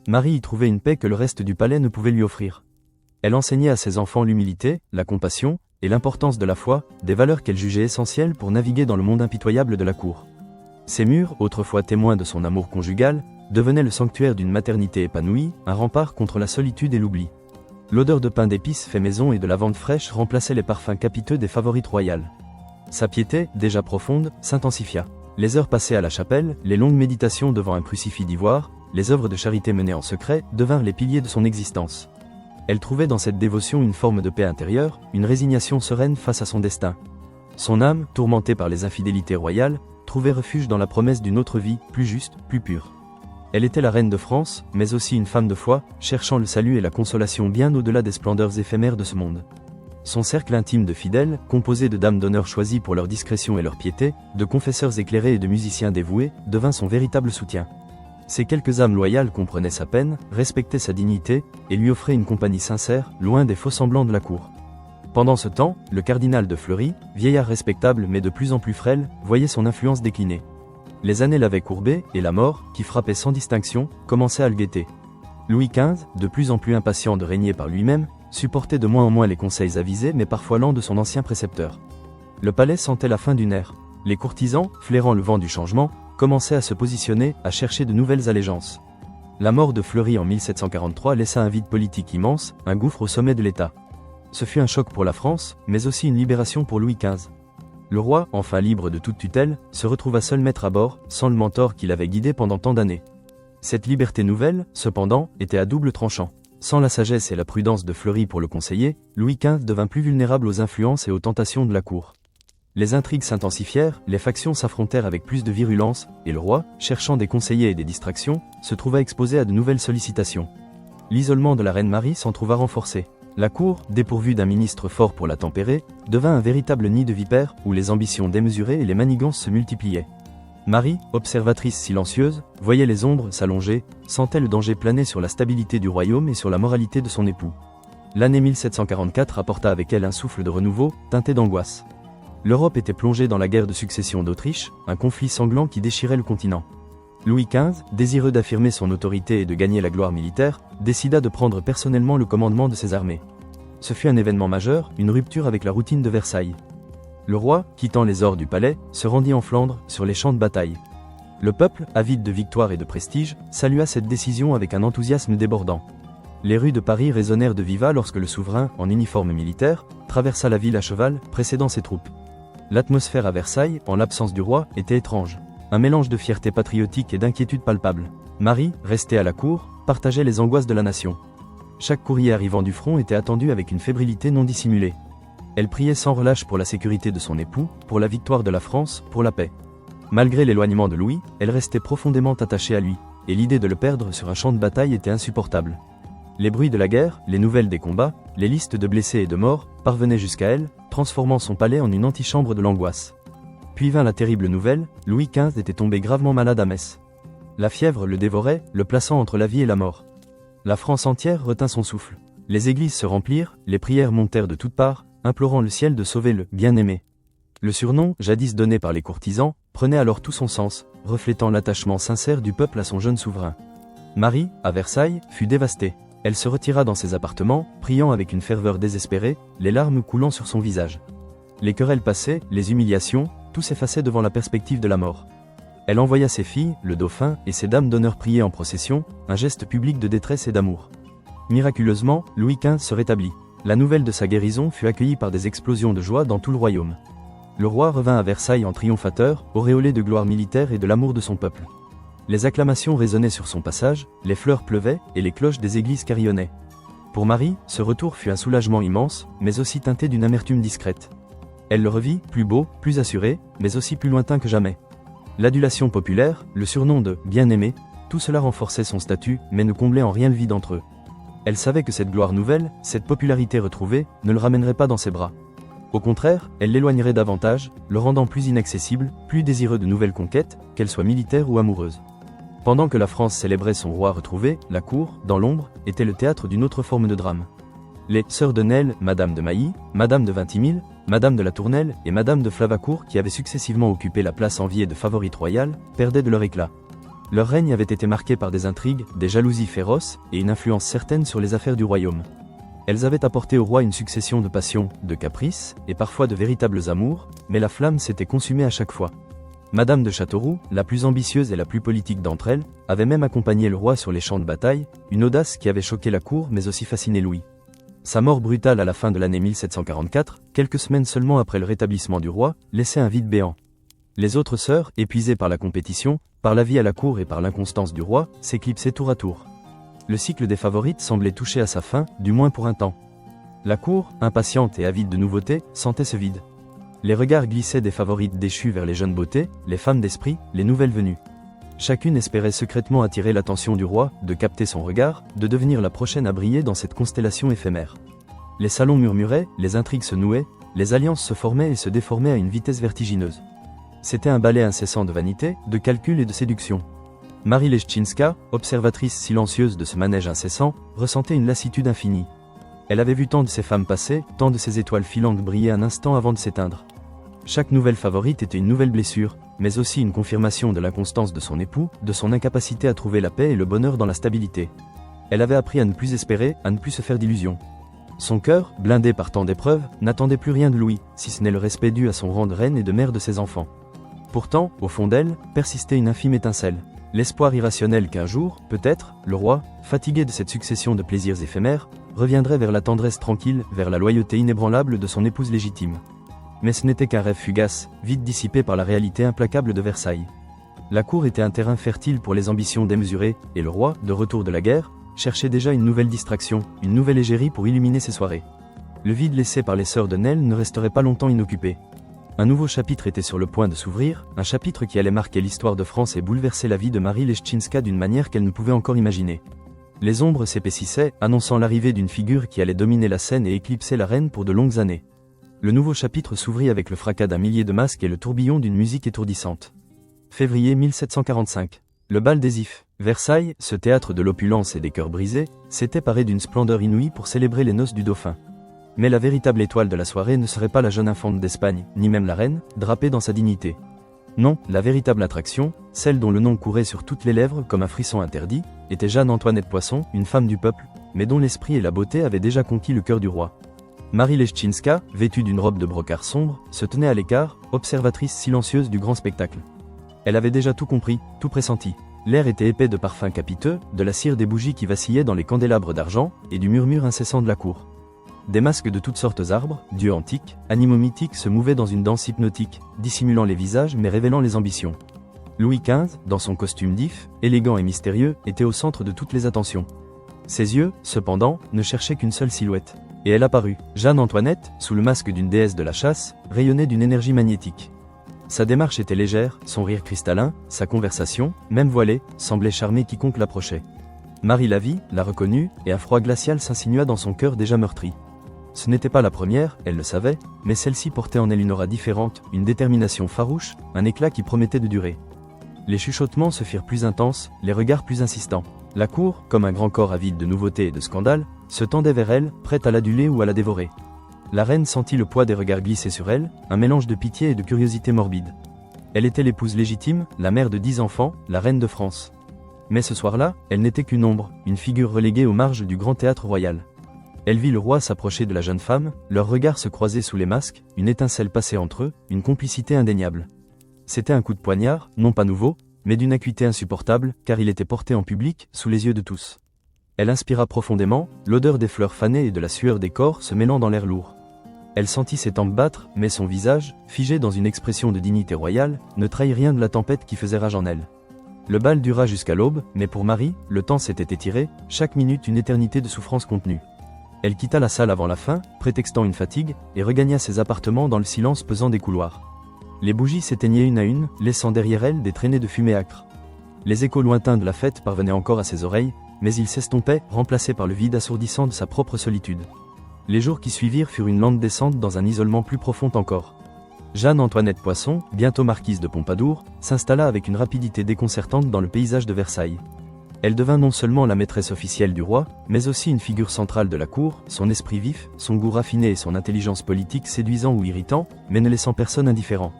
Marie y trouvait une paix que le reste du palais ne pouvait lui offrir. Elle enseignait à ses enfants l'humilité, la compassion et l'importance de la foi, des valeurs qu'elle jugeait essentielles pour naviguer dans le monde impitoyable de la cour. Ces murs, autrefois témoins de son amour conjugal, devenaient le sanctuaire d'une maternité épanouie, un rempart contre la solitude et l'oubli. L'odeur de pain d'épices fait maison et de lavande fraîche remplaçait les parfums capiteux des favorites royales. Sa piété, déjà profonde, s'intensifia. Les heures passées à la chapelle, les longues méditations devant un crucifix d'ivoire, les œuvres de charité menées en secret, devinrent les piliers de son existence. Elle trouvait dans cette dévotion une forme de paix intérieure, une résignation sereine face à son destin. Son âme, tourmentée par les infidélités royales, trouvait refuge dans la promesse d'une autre vie, plus juste, plus pure. Elle était la reine de France, mais aussi une femme de foi, cherchant le salut et la consolation bien au-delà des splendeurs éphémères de ce monde. Son cercle intime de fidèles, composé de dames d'honneur choisies pour leur discrétion et leur piété, de confesseurs éclairés et de musiciens dévoués, devint son véritable soutien. Ces quelques âmes loyales comprenaient sa peine, respectaient sa dignité, et lui offraient une compagnie sincère, loin des faux-semblants de la cour. Pendant ce temps, le cardinal de Fleury, vieillard respectable mais de plus en plus frêle, voyait son influence décliner. Les années l'avaient courbé, et la mort, qui frappait sans distinction, commençait à le guetter. Louis XV, de plus en plus impatient de régner par lui-même, supportait de moins en moins les conseils avisés mais parfois lents de son ancien précepteur. Le palais sentait la fin d'une ère. Les courtisans, flairant le vent du changement, commençaient à se positionner, à chercher de nouvelles allégeances. La mort de Fleury en 1743 laissa un vide politique immense, un gouffre au sommet de l'État. Ce fut un choc pour la France, mais aussi une libération pour Louis XV. Le roi, enfin libre de toute tutelle, se retrouva seul maître à bord, sans le mentor qui l'avait guidé pendant tant d'années. Cette liberté nouvelle, cependant, était à double tranchant. Sans la sagesse et la prudence de Fleury pour le conseiller, Louis XV devint plus vulnérable aux influences et aux tentations de la cour. Les intrigues s'intensifièrent, les factions s'affrontèrent avec plus de virulence, et le roi, cherchant des conseillers et des distractions, se trouva exposé à de nouvelles sollicitations. L'isolement de la reine Marie s'en trouva renforcé. La cour, dépourvue d'un ministre fort pour la tempérer, devint un véritable nid de vipères où les ambitions démesurées et les manigances se multipliaient. Marie, observatrice silencieuse, voyait les ombres s'allonger, sentait le danger planer sur la stabilité du royaume et sur la moralité de son époux. L'année 1744 apporta avec elle un souffle de renouveau, teinté d'angoisse. L'Europe était plongée dans la guerre de succession d'Autriche, un conflit sanglant qui déchirait le continent. Louis XV, désireux d'affirmer son autorité et de gagner la gloire militaire, décida de prendre personnellement le commandement de ses armées. Ce fut un événement majeur, une rupture avec la routine de Versailles. Le roi, quittant les ors du palais, se rendit en Flandre, sur les champs de bataille. Le peuple, avide de victoire et de prestige, salua cette décision avec un enthousiasme débordant. Les rues de Paris résonnèrent de viva lorsque le souverain, en uniforme militaire, traversa la ville à cheval, précédant ses troupes. L'atmosphère à Versailles, en l'absence du roi, était étrange. Un mélange de fierté patriotique et d'inquiétude palpable. Marie, restée à la cour, partageait les angoisses de la nation. Chaque courrier arrivant du front était attendu avec une fébrilité non dissimulée. Elle priait sans relâche pour la sécurité de son époux, pour la victoire de la France, pour la paix. Malgré l'éloignement de Louis, elle restait profondément attachée à lui, et l'idée de le perdre sur un champ de bataille était insupportable. Les bruits de la guerre, les nouvelles des combats, les listes de blessés et de morts, parvenaient jusqu'à elle, transformant son palais en une antichambre de l'angoisse. Puis vint la terrible nouvelle, Louis XV était tombé gravement malade à Metz. La fièvre le dévorait, le plaçant entre la vie et la mort. La France entière retint son souffle. Les églises se remplirent, les prières montèrent de toutes parts, implorant le ciel de sauver le bien-aimé. Le surnom, jadis donné par les courtisans, prenait alors tout son sens, reflétant l'attachement sincère du peuple à son jeune souverain. Marie, à Versailles, fut dévastée. Elle se retira dans ses appartements, priant avec une ferveur désespérée, les larmes coulant sur son visage. Les querelles passées, les humiliations, tout s'effaçait devant la perspective de la mort. Elle envoya ses filles, le dauphin, et ses dames d'honneur prier en procession, un geste public de détresse et d'amour. Miraculeusement, Louis XV se rétablit. La nouvelle de sa guérison fut accueillie par des explosions de joie dans tout le royaume. Le roi revint à Versailles en triomphateur, auréolé de gloire militaire et de l'amour de son peuple. Les acclamations résonnaient sur son passage, les fleurs pleuvaient, et les cloches des églises carillonnaient. Pour Marie, ce retour fut un soulagement immense, mais aussi teinté d'une amertume discrète. Elle le revit, plus beau, plus assuré, mais aussi plus lointain que jamais. L'adulation populaire, le surnom de « bien-aimé », tout cela renforçait son statut, mais ne comblait en rien le vide entre eux. Elle savait que cette gloire nouvelle, cette popularité retrouvée, ne le ramènerait pas dans ses bras. Au contraire, elle l'éloignerait davantage, le rendant plus inaccessible, plus désireux de nouvelles conquêtes, qu'elles soient militaires ou amoureuses. Pendant que la France célébrait son roi retrouvé, la cour, dans l'ombre, était le théâtre d'une autre forme de drame. Les sœurs de Nesle, Madame de Mailly, Madame de Vintimille, Madame de la Tournelle et Madame de Flavacourt, qui avaient successivement occupé la place enviée de favorite royale, perdaient de leur éclat. Leur règne avait été marqué par des intrigues, des jalousies féroces et une influence certaine sur les affaires du royaume. Elles avaient apporté au roi une succession de passions, de caprices et parfois de véritables amours, mais la flamme s'était consumée à chaque fois. Madame de Châteauroux, la plus ambitieuse et la plus politique d'entre elles, avait même accompagné le roi sur les champs de bataille, une audace qui avait choqué la cour mais aussi fasciné Louis. Sa mort brutale à la fin de l'année 1744, quelques semaines seulement après le rétablissement du roi, laissait un vide béant. Les autres sœurs, épuisées par la compétition, par la vie à la cour et par l'inconstance du roi, s'éclipsaient tour à tour. Le cycle des favorites semblait toucher à sa fin, du moins pour un temps. La cour, impatiente et avide de nouveautés, sentait ce vide. Les regards glissaient des favorites déchues vers les jeunes beautés, les femmes d'esprit, les nouvelles venues. Chacune espérait secrètement attirer l'attention du roi, de capter son regard, de devenir la prochaine à briller dans cette constellation éphémère. Les salons murmuraient, les intrigues se nouaient, les alliances se formaient et se déformaient à une vitesse vertigineuse. C'était un ballet incessant de vanité, de calcul et de séduction. Marie Leszczyńska, observatrice silencieuse de ce manège incessant, ressentait une lassitude infinie. Elle avait vu tant de ces femmes passer, tant de ces étoiles filantes briller un instant avant de s'éteindre. Chaque nouvelle favorite était une nouvelle blessure, mais aussi une confirmation de l'inconstance de son époux, de son incapacité à trouver la paix et le bonheur dans la stabilité. Elle avait appris à ne plus espérer, à ne plus se faire d'illusions. Son cœur, blindé par tant d'épreuves, n'attendait plus rien de Louis, si ce n'est le respect dû à son rang de reine et de mère de ses enfants. Pourtant, au fond d'elle, persistait une infime étincelle. L'espoir irrationnel qu'un jour, peut-être, le roi, fatigué de cette succession de plaisirs éphémères, reviendrait vers la tendresse tranquille, vers la loyauté inébranlable de son épouse légitime. Mais ce n'était qu'un rêve fugace, vite dissipé par la réalité implacable de Versailles. La cour était un terrain fertile pour les ambitions démesurées, et le roi, de retour de la guerre, cherchait déjà une nouvelle distraction, une nouvelle égérie pour illuminer ses soirées. Le vide laissé par les sœurs de Nesle ne resterait pas longtemps inoccupé. Un nouveau chapitre était sur le point de s'ouvrir, un chapitre qui allait marquer l'histoire de France et bouleverser la vie de Marie Leszczyńska d'une manière qu'elle ne pouvait encore imaginer. Les ombres s'épaississaient, annonçant l'arrivée d'une figure qui allait dominer la scène et éclipser la reine pour de longues années. Le nouveau chapitre s'ouvrit avec le fracas d'un millier de masques et le tourbillon d'une musique étourdissante. Février 1745. Le bal des Ifs. Versailles, ce théâtre de l'opulence et des cœurs brisés, s'était paré d'une splendeur inouïe pour célébrer les noces du dauphin. Mais la véritable étoile de la soirée ne serait pas la jeune infante d'Espagne, ni même la reine, drapée dans sa dignité. Non, la véritable attraction, celle dont le nom courait sur toutes les lèvres comme un frisson interdit, était Jeanne-Antoinette Poisson, une femme du peuple, mais dont l'esprit et la beauté avaient déjà conquis le cœur du roi. Marie Leschinska, vêtue d'une robe de brocart sombre, se tenait à l'écart, observatrice silencieuse du grand spectacle. Elle avait déjà tout compris, tout pressenti. L'air était épais de parfums capiteux, de la cire des bougies qui vacillaient dans les candélabres d'argent, et du murmure incessant de la cour. Des masques de toutes sortes arbres, dieux antiques, animaux mythiques se mouvaient dans une danse hypnotique, dissimulant les visages mais révélant les ambitions. Louis XV, dans son costume d'if, élégant et mystérieux, était au centre de toutes les attentions. Ses yeux, cependant, ne cherchaient qu'une seule silhouette. Et elle apparut. Jeanne-Antoinette, sous le masque d'une déesse de la chasse, rayonnait d'une énergie magnétique. Sa démarche était légère, son rire cristallin, sa conversation, même voilée, semblait charmer quiconque l'approchait. Marie la vit, la reconnut, et un froid glacial s'insinua dans son cœur déjà meurtri. Ce n'était pas la première, elle le savait, mais celle-ci portait en elle une aura différente, une détermination farouche, un éclat qui promettait de durer. Les chuchotements se firent plus intenses, les regards plus insistants. La cour, comme un grand corps avide de nouveautés et de scandales, se tendait vers elle, prête à l'aduler ou à la dévorer. La reine sentit le poids des regards glisser sur elle, un mélange de pitié et de curiosité morbide. Elle était l'épouse légitime, la mère de 10 enfants, la reine de France. Mais ce soir-là, elle n'était qu'une ombre, une figure reléguée aux marges du grand théâtre royal. Elle vit le roi s'approcher de la jeune femme, leurs regards se croisaient sous les masques, une étincelle passait entre eux, une complicité indéniable. C'était un coup de poignard, non pas nouveau, mais d'une acuité insupportable, car il était porté en public, sous les yeux de tous. Elle inspira profondément, l'odeur des fleurs fanées et de la sueur des corps se mêlant dans l'air lourd. Elle sentit ses tempes battre, mais son visage, figé dans une expression de dignité royale, ne trahit rien de la tempête qui faisait rage en elle. Le bal dura jusqu'à l'aube, mais pour Marie, le temps s'était étiré, chaque minute une éternité de souffrance contenue. Elle quitta la salle avant la fin, prétextant une fatigue, et regagna ses appartements dans le silence pesant des couloirs. Les bougies s'éteignaient une à une, laissant derrière elles des traînées de fumée âcre. Les échos lointains de la fête parvenaient encore à ses oreilles, mais ils s'estompaient, remplacés par le vide assourdissant de sa propre solitude. Les jours qui suivirent furent une lente descente dans un isolement plus profond encore. Jeanne-Antoinette Poisson, bientôt marquise de Pompadour, s'installa avec une rapidité déconcertante dans le paysage de Versailles. Elle devint non seulement la maîtresse officielle du roi, mais aussi une figure centrale de la cour, son esprit vif, son goût raffiné et son intelligence politique séduisant ou irritant, mais ne laissant personne indifférent.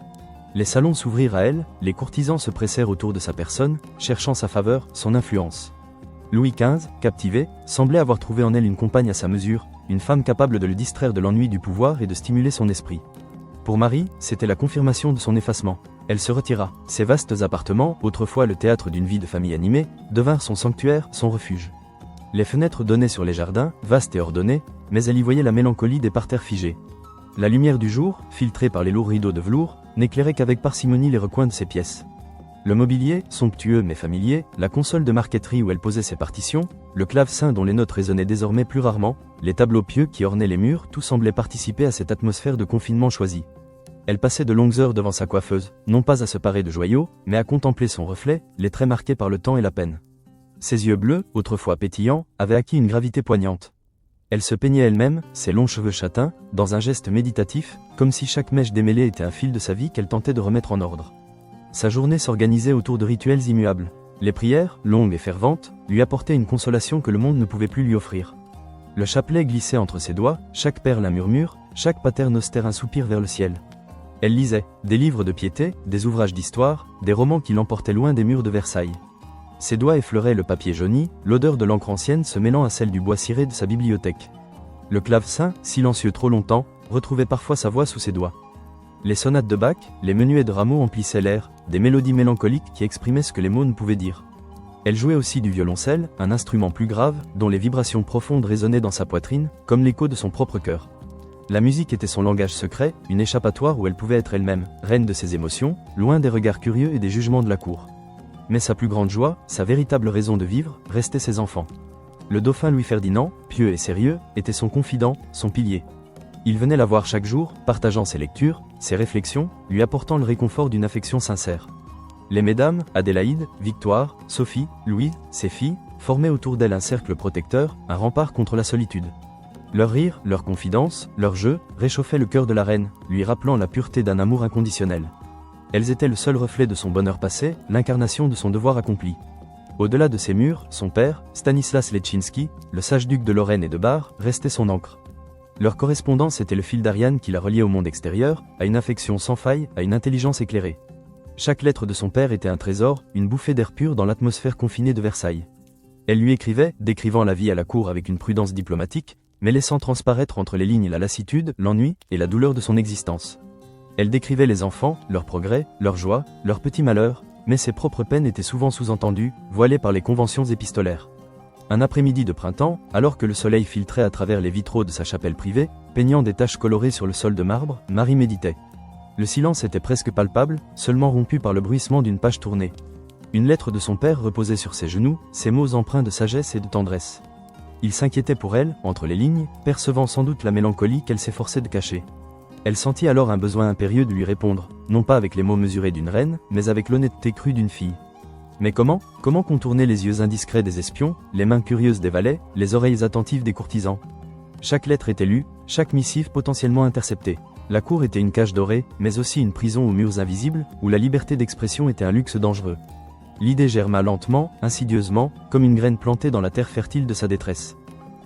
Les salons s'ouvrirent à elle, les courtisans se pressèrent autour de sa personne, cherchant sa faveur, son influence. Louis XV, captivé, semblait avoir trouvé en elle une compagne à sa mesure, une femme capable de le distraire de l'ennui du pouvoir et de stimuler son esprit. Pour Marie, c'était la confirmation de son effacement. Elle se retira. Ses vastes appartements, autrefois le théâtre d'une vie de famille animée, devinrent son sanctuaire, son refuge. Les fenêtres donnaient sur les jardins, vastes et ordonnés, mais elle y voyait la mélancolie des parterres figés. La lumière du jour, filtrée par les lourds rideaux de velours, n'éclairait qu'avec parcimonie les recoins de ses pièces. Le mobilier, somptueux mais familier, la console de marqueterie où elle posait ses partitions, le clavecin dont les notes résonnaient désormais plus rarement, les tableaux pieux qui ornaient les murs, tout semblait participer à cette atmosphère de confinement choisi. Elle passait de longues heures devant sa coiffeuse, non pas à se parer de joyaux, mais à contempler son reflet, les traits marqués par le temps et la peine. Ses yeux bleus, autrefois pétillants, avaient acquis une gravité poignante. Elle se peignait elle-même, ses longs cheveux châtains, dans un geste méditatif, comme si chaque mèche démêlée était un fil de sa vie qu'elle tentait de remettre en ordre. Sa journée s'organisait autour de rituels immuables. Les prières, longues et ferventes, lui apportaient une consolation que le monde ne pouvait plus lui offrir. Le chapelet glissait entre ses doigts, chaque perle un murmure, chaque paternoster un soupir vers le ciel. Elle lisait des livres de piété, des ouvrages d'histoire, des romans qui l'emportaient loin des murs de Versailles. Ses doigts effleuraient le papier jauni, l'odeur de l'encre ancienne se mêlant à celle du bois ciré de sa bibliothèque. Le clavecin, silencieux trop longtemps, retrouvait parfois sa voix sous ses doigts. Les sonates de Bach, les menuets de Rameau emplissaient l'air, des mélodies mélancoliques qui exprimaient ce que les mots ne pouvaient dire. Elle jouait aussi du violoncelle, un instrument plus grave, dont les vibrations profondes résonnaient dans sa poitrine, comme l'écho de son propre cœur. La musique était son langage secret, une échappatoire où elle pouvait être elle-même, reine de ses émotions, loin des regards curieux et des jugements de la cour. Mais sa plus grande joie, sa véritable raison de vivre, restaient ses enfants. Le dauphin Louis-Ferdinand, pieux et sérieux, était son confident, son pilier. Il venait la voir chaque jour, partageant ses lectures, ses réflexions, lui apportant le réconfort d'une affection sincère. Les mesdames, Adélaïde, Victoire, Sophie, Louise, ses filles, formaient autour d'elle un cercle protecteur, un rempart contre la solitude. Leur rire, leur confidence, leur jeu, réchauffaient le cœur de la reine, lui rappelant la pureté d'un amour inconditionnel. Elles étaient le seul reflet de son bonheur passé, l'incarnation de son devoir accompli. Au-delà de ces murs, son père, Stanislas Leszczynski, le sage-duc de Lorraine et de Bar, restait son ancre. Leur correspondance était le fil d'Ariane qui la reliait au monde extérieur, à une affection sans faille, à une intelligence éclairée. Chaque lettre de son père était un trésor, une bouffée d'air pur dans l'atmosphère confinée de Versailles. Elle lui écrivait, décrivant la vie à la cour avec une prudence diplomatique, mais laissant transparaître entre les lignes la lassitude, l'ennui et la douleur de son existence. Elle décrivait les enfants, leurs progrès, leurs joies, leurs petits malheurs, mais ses propres peines étaient souvent sous-entendues, voilées par les conventions épistolaires. Un après-midi de printemps, alors que le soleil filtrait à travers les vitraux de sa chapelle privée, peignant des taches colorées sur le sol de marbre, Marie méditait. Le silence était presque palpable, seulement rompu par le bruissement d'une page tournée. Une lettre de son père reposait sur ses genoux, ses mots empreints de sagesse et de tendresse. Il s'inquiétait pour elle, entre les lignes, percevant sans doute la mélancolie qu'elle s'efforçait de cacher. Elle sentit alors un besoin impérieux de lui répondre, non pas avec les mots mesurés d'une reine, mais avec l'honnêteté crue d'une fille. Mais comment contourner les yeux indiscrets des espions, les mains curieuses des valets, les oreilles attentives des courtisans? Chaque lettre était lue, chaque missive potentiellement interceptée. La cour était une cage dorée, mais aussi une prison aux murs invisibles, où la liberté d'expression était un luxe dangereux. L'idée germa lentement, insidieusement, comme une graine plantée dans la terre fertile de sa détresse.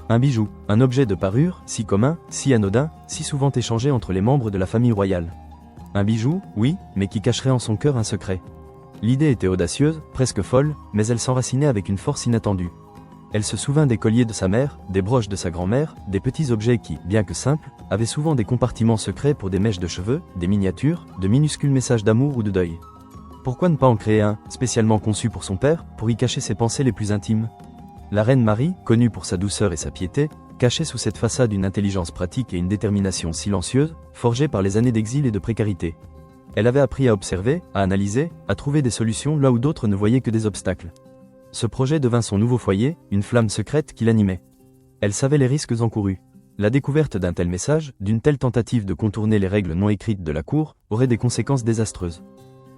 Un bijou, un objet de parure, si commun, si anodin, si souvent échangé entre les membres de la famille royale. Un bijou, oui, mais qui cacherait en son cœur un secret. L'idée était audacieuse, presque folle, mais elle s'enracinait avec une force inattendue. Elle se souvint des colliers de sa mère, des broches de sa grand-mère, des petits objets qui, bien que simples, avaient souvent des compartiments secrets pour des mèches de cheveux, des miniatures, de minuscules messages d'amour ou de deuil. Pourquoi ne pas en créer un, spécialement conçu pour son père, pour y cacher ses pensées les plus intimes? La reine Marie, connue pour sa douceur et sa piété, cachait sous cette façade une intelligence pratique et une détermination silencieuse, forgée par les années d'exil et de précarité. Elle avait appris à observer, à analyser, à trouver des solutions là où d'autres ne voyaient que des obstacles. Ce projet devint son nouveau foyer, une flamme secrète qui l'animait. Elle savait les risques encourus. La découverte d'un tel message, d'une telle tentative de contourner les règles non écrites de la cour, aurait des conséquences désastreuses.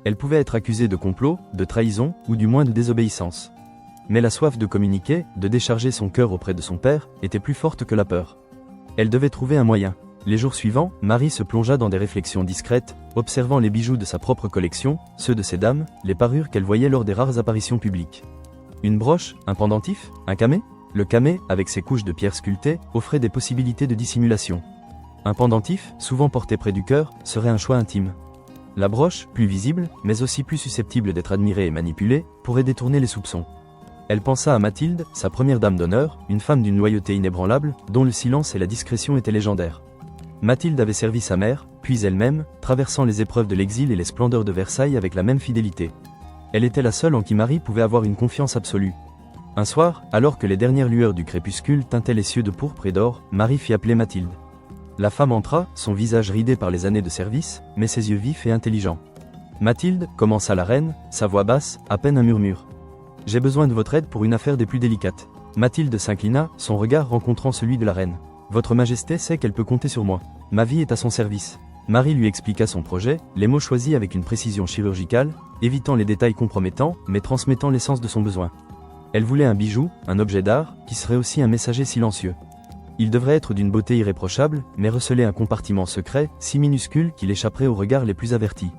Elle pouvait être accusée de complot, de trahison, ou du moins de désobéissance. Mais la soif de communiquer, de décharger son cœur auprès de son père, était plus forte que la peur. Elle devait trouver un moyen. Les jours suivants, Marie se plongea dans des réflexions discrètes, observant les bijoux de sa propre collection, ceux de ses dames, les parures qu'elle voyait lors des rares apparitions publiques. Une broche, un pendentif, un camée? Le camée, avec ses couches de pierre sculptées, offrait des possibilités de dissimulation. Un pendentif, souvent porté près du cœur, serait un choix intime. La broche, plus visible, mais aussi plus susceptible d'être admirée et manipulée, pourrait détourner les soupçons. Elle pensa à Mathilde, sa première dame d'honneur, une femme d'une loyauté inébranlable, dont le silence et la discrétion étaient légendaires. Mathilde avait servi sa mère, puis elle-même, traversant les épreuves de l'exil et les splendeurs de Versailles avec la même fidélité. Elle était la seule en qui Marie pouvait avoir une confiance absolue. Un soir, alors que les dernières lueurs du crépuscule teintaient les cieux de pourpre et d'or, Marie fit appeler Mathilde. La femme entra, son visage ridé par les années de service, mais ses yeux vifs et intelligents. « Mathilde, commença la reine, sa voix basse, à peine un murmure. J'ai besoin de votre aide pour une affaire des plus délicates. » Mathilde s'inclina, son regard rencontrant celui de la reine. « Votre Majesté sait qu'elle peut compter sur moi. Ma vie est à son service. » Marie lui expliqua son projet, les mots choisis avec une précision chirurgicale, évitant les détails compromettants, mais transmettant l'essence de son besoin. Elle voulait un bijou, un objet d'art, qui serait aussi un messager silencieux. Il devrait être d'une beauté irréprochable, mais receler un compartiment secret, si minuscule qu'il échapperait aux regards les plus avertis.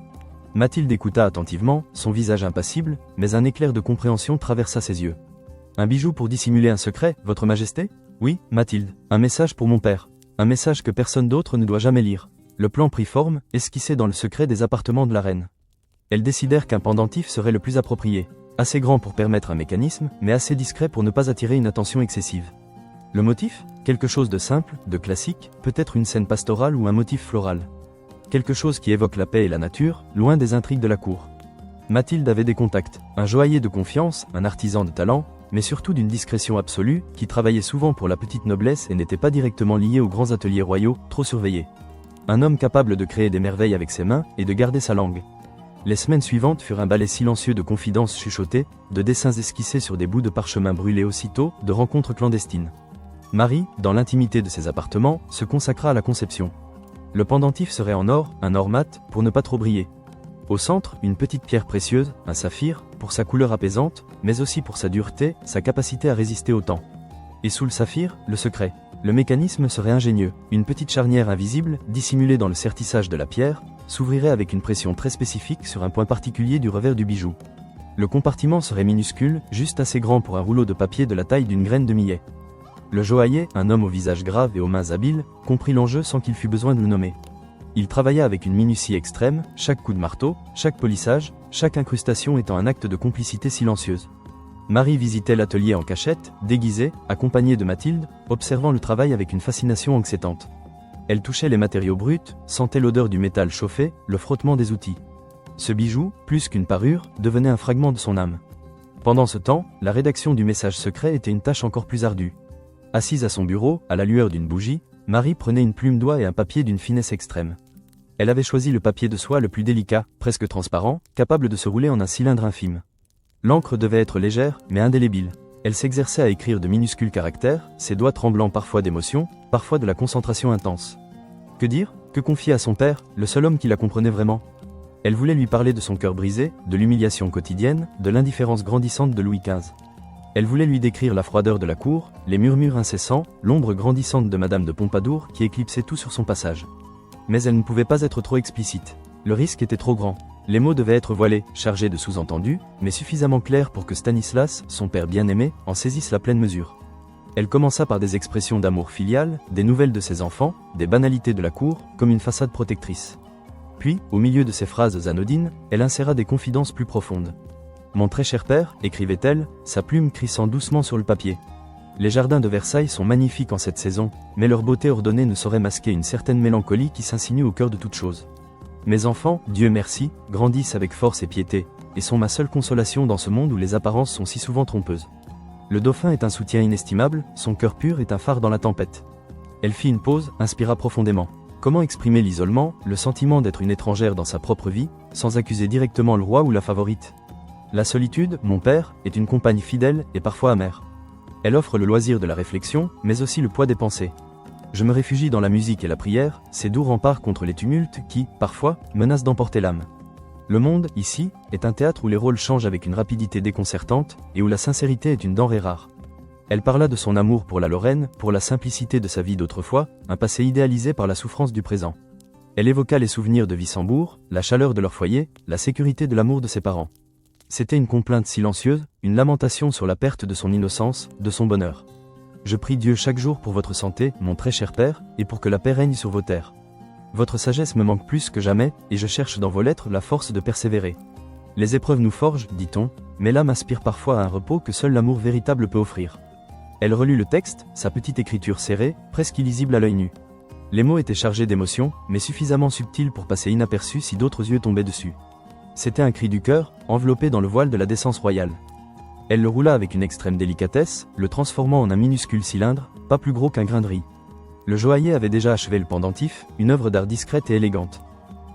Mathilde écouta attentivement, son visage impassible, mais un éclair de compréhension traversa ses yeux. « Un bijou pour dissimuler un secret, Votre Majesté ? » ?»« Oui, Mathilde. Un message pour mon père. Un message que personne d'autre ne doit jamais lire. » Le plan prit forme, esquissé dans le secret des appartements de la reine. Elles décidèrent qu'un pendentif serait le plus approprié. Assez grand pour permettre un mécanisme, mais assez discret pour ne pas attirer une attention excessive. Le motif ? Quelque chose de simple, de classique, peut-être une scène pastorale ou un motif floral. Quelque chose qui évoque la paix et la nature, loin des intrigues de la cour. Mathilde avait des contacts, un joaillier de confiance, un artisan de talent, mais surtout d'une discrétion absolue, qui travaillait souvent pour la petite noblesse et n'était pas directement lié aux grands ateliers royaux, trop surveillés. Un homme capable de créer des merveilles avec ses mains et de garder sa langue. Les semaines suivantes furent un ballet silencieux de confidences chuchotées, de dessins esquissés sur des bouts de parchemin brûlés aussitôt, de rencontres clandestines. Marie, dans l'intimité de ses appartements, se consacra à la conception. Le pendentif serait en or, un or mat, pour ne pas trop briller. Au centre, une petite pierre précieuse, un saphir, pour sa couleur apaisante, mais aussi pour sa dureté, sa capacité à résister au temps. Et sous le saphir, le secret. Le mécanisme serait ingénieux. Une petite charnière invisible, dissimulée dans le sertissage de la pierre, s'ouvrirait avec une pression très spécifique sur un point particulier du revers du bijou. Le compartiment serait minuscule, juste assez grand pour un rouleau de papier de la taille d'une graine de millet. Le joaillier, un homme au visage grave et aux mains habiles, comprit l'enjeu sans qu'il fût besoin de le nommer. Il travailla avec une minutie extrême, chaque coup de marteau, chaque polissage, chaque incrustation étant un acte de complicité silencieuse. Marie visitait l'atelier en cachette, déguisée, accompagnée de Mathilde, observant le travail avec une fascination anxiétante. Elle touchait les matériaux bruts, sentait l'odeur du métal chauffé, le frottement des outils. Ce bijou, plus qu'une parure, devenait un fragment de son âme. Pendant ce temps, la rédaction du message secret était une tâche encore plus ardue. Assise à son bureau, à la lueur d'une bougie, Marie prenait une plume d'oie et un papier d'une finesse extrême. Elle avait choisi le papier de soie le plus délicat, presque transparent, capable de se rouler en un cylindre infime. L'encre devait être légère, mais indélébile. Elle s'exerçait à écrire de minuscules caractères, ses doigts tremblant parfois d'émotion, parfois de la concentration intense. Que dire? Que confier à son père, le seul homme qui la comprenait vraiment? Elle voulait lui parler de son cœur brisé, de l'humiliation quotidienne, de l'indifférence grandissante de Louis XV. Elle voulait lui décrire la froideur de la cour, les murmures incessants, l'ombre grandissante de Madame de Pompadour qui éclipsait tout sur son passage. Mais elle ne pouvait pas être trop explicite. Le risque était trop grand. Les mots devaient être voilés, chargés de sous-entendus, mais suffisamment clairs pour que Stanislas, son père bien-aimé, en saisisse la pleine mesure. Elle commença par des expressions d'amour filial, des nouvelles de ses enfants, des banalités de la cour, comme une façade protectrice. Puis, au milieu de ces phrases anodines, elle inséra des confidences plus profondes. « Mon très cher père », écrivait-elle, sa plume crissant doucement sur le papier. Les jardins de Versailles sont magnifiques en cette saison, mais leur beauté ordonnée ne saurait masquer une certaine mélancolie qui s'insinue au cœur de toute chose. Mes enfants, Dieu merci, grandissent avec force et piété, et sont ma seule consolation dans ce monde où les apparences sont si souvent trompeuses. Le dauphin est un soutien inestimable, son cœur pur est un phare dans la tempête. Elle fit une pause, inspira profondément. Comment exprimer l'isolement, le sentiment d'être une étrangère dans sa propre vie, sans accuser directement le roi ou la favorite? La solitude, mon père, est une compagne fidèle et parfois amère. Elle offre le loisir de la réflexion, mais aussi le poids des pensées. Je me réfugie dans la musique et la prière, ces doux remparts contre les tumultes qui, parfois, menacent d'emporter l'âme. Le monde, ici, est un théâtre où les rôles changent avec une rapidité déconcertante, et où la sincérité est une denrée rare. Elle parla de son amour pour la Lorraine, pour la simplicité de sa vie d'autrefois, un passé idéalisé par la souffrance du présent. Elle évoqua les souvenirs de Wissembourg, la chaleur de leur foyer, la sécurité de l'amour de ses parents. C'était une complainte silencieuse, une lamentation sur la perte de son innocence, de son bonheur. Je prie Dieu chaque jour pour votre santé, mon très cher père, et pour que la paix règne sur vos terres. Votre sagesse me manque plus que jamais, et je cherche dans vos lettres la force de persévérer. Les épreuves nous forgent, dit-on, mais l'âme aspire parfois à un repos que seul l'amour véritable peut offrir. Elle relut le texte, sa petite écriture serrée, presque illisible à l'œil nu. Les mots étaient chargés d'émotion, mais suffisamment subtils pour passer inaperçus si d'autres yeux tombaient dessus. C'était un cri du cœur, enveloppé dans le voile de la décence royale. Elle le roula avec une extrême délicatesse, le transformant en un minuscule cylindre, pas plus gros qu'un grain de riz. Le joaillier avait déjà achevé le pendentif, une œuvre d'art discrète et élégante.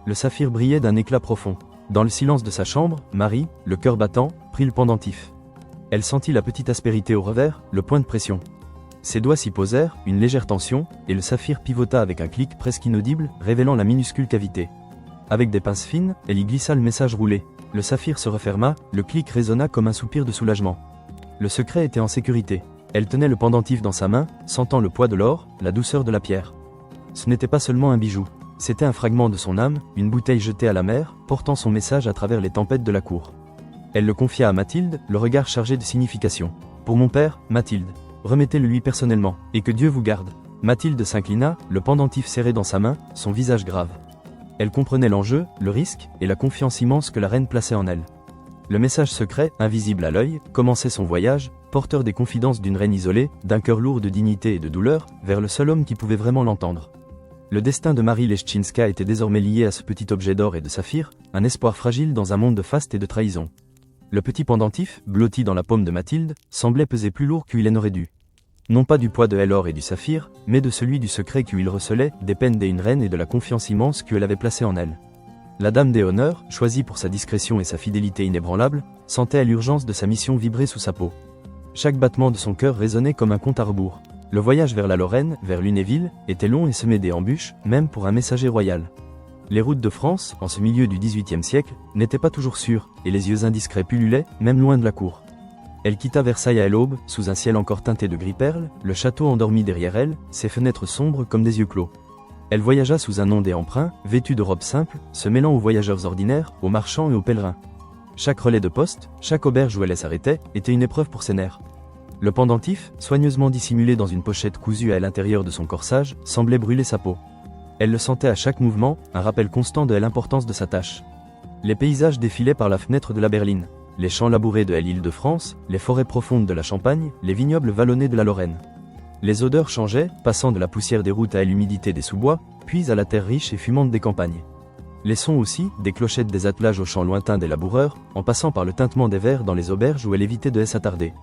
Le saphir brillait d'un éclat profond. Dans le silence de sa chambre, Marie, le cœur battant, prit le pendentif. Elle sentit la petite aspérité au revers, le point de pression. Ses doigts s'y posèrent, une légère tension, et le saphir pivota avec un clic presque inaudible, révélant la minuscule cavité. Avec des pinces fines, elle y glissa le message roulé. Le saphir se referma, le clic résonna comme un soupir de soulagement. Le secret était en sécurité. Elle tenait le pendentif dans sa main, sentant le poids de l'or, la douceur de la pierre. Ce n'était pas seulement un bijou, c'était un fragment de son âme, une bouteille jetée à la mer, portant son message à travers les tempêtes de la cour. Elle le confia à Mathilde, le regard chargé de signification. Pour mon père, Mathilde, remettez-le lui personnellement, et que Dieu vous garde. Mathilde s'inclina, le pendentif serré dans sa main, son visage grave. Elle comprenait l'enjeu, le risque, et la confiance immense que la reine plaçait en elle. Le message secret, invisible à l'œil, commençait son voyage, porteur des confidences d'une reine isolée, d'un cœur lourd de dignité et de douleur, vers le seul homme qui pouvait vraiment l'entendre. Le destin de Marie Leszczyńska était désormais lié à ce petit objet d'or et de saphir, un espoir fragile dans un monde de faste et de trahison. Le petit pendentif, blotti dans la paume de Mathilde, semblait peser plus lourd qu'il n'aurait dû. Non pas du poids de l'or et du saphir, mais de celui du secret qu'il recelait, des peines d'une reine et de la confiance immense qu'elle avait placée en elle. La dame des honneurs, choisie pour sa discrétion et sa fidélité inébranlable, sentait l'urgence de sa mission vibrer sous sa peau. Chaque battement de son cœur résonnait comme un compte à rebours. Le voyage vers la Lorraine, vers Lunéville, était long et semé d'embûches, même pour un messager royal. Les routes de France, en ce milieu du XVIIIe siècle, n'étaient pas toujours sûres, et les yeux indiscrets pullulaient, même loin de la cour. Elle quitta Versailles à l'aube, sous un ciel encore teinté de gris-perle, le château endormi derrière elle, ses fenêtres sombres comme des yeux clos. Elle voyagea sous un nom des emprunts, vêtue de robes simples, se mêlant aux voyageurs ordinaires, aux marchands et aux pèlerins. Chaque relais de poste, chaque auberge où elle s'arrêtait, était une épreuve pour ses nerfs. Le pendentif, soigneusement dissimulé dans une pochette cousue à l'intérieur de son corsage, semblait brûler sa peau. Elle le sentait à chaque mouvement, un rappel constant de l'importance de sa tâche. Les paysages défilaient par la fenêtre de la berline. Les champs labourés de l'Île-de-France, les forêts profondes de la Champagne, les vignobles vallonnés de la Lorraine. Les odeurs changeaient, passant de la poussière des routes à l'humidité des sous-bois, puis à la terre riche et fumante des campagnes. Les sons aussi, des clochettes des attelages aux champs lointains des laboureurs, en passant par le tintement des verres dans les auberges où elle évitait de s'attarder.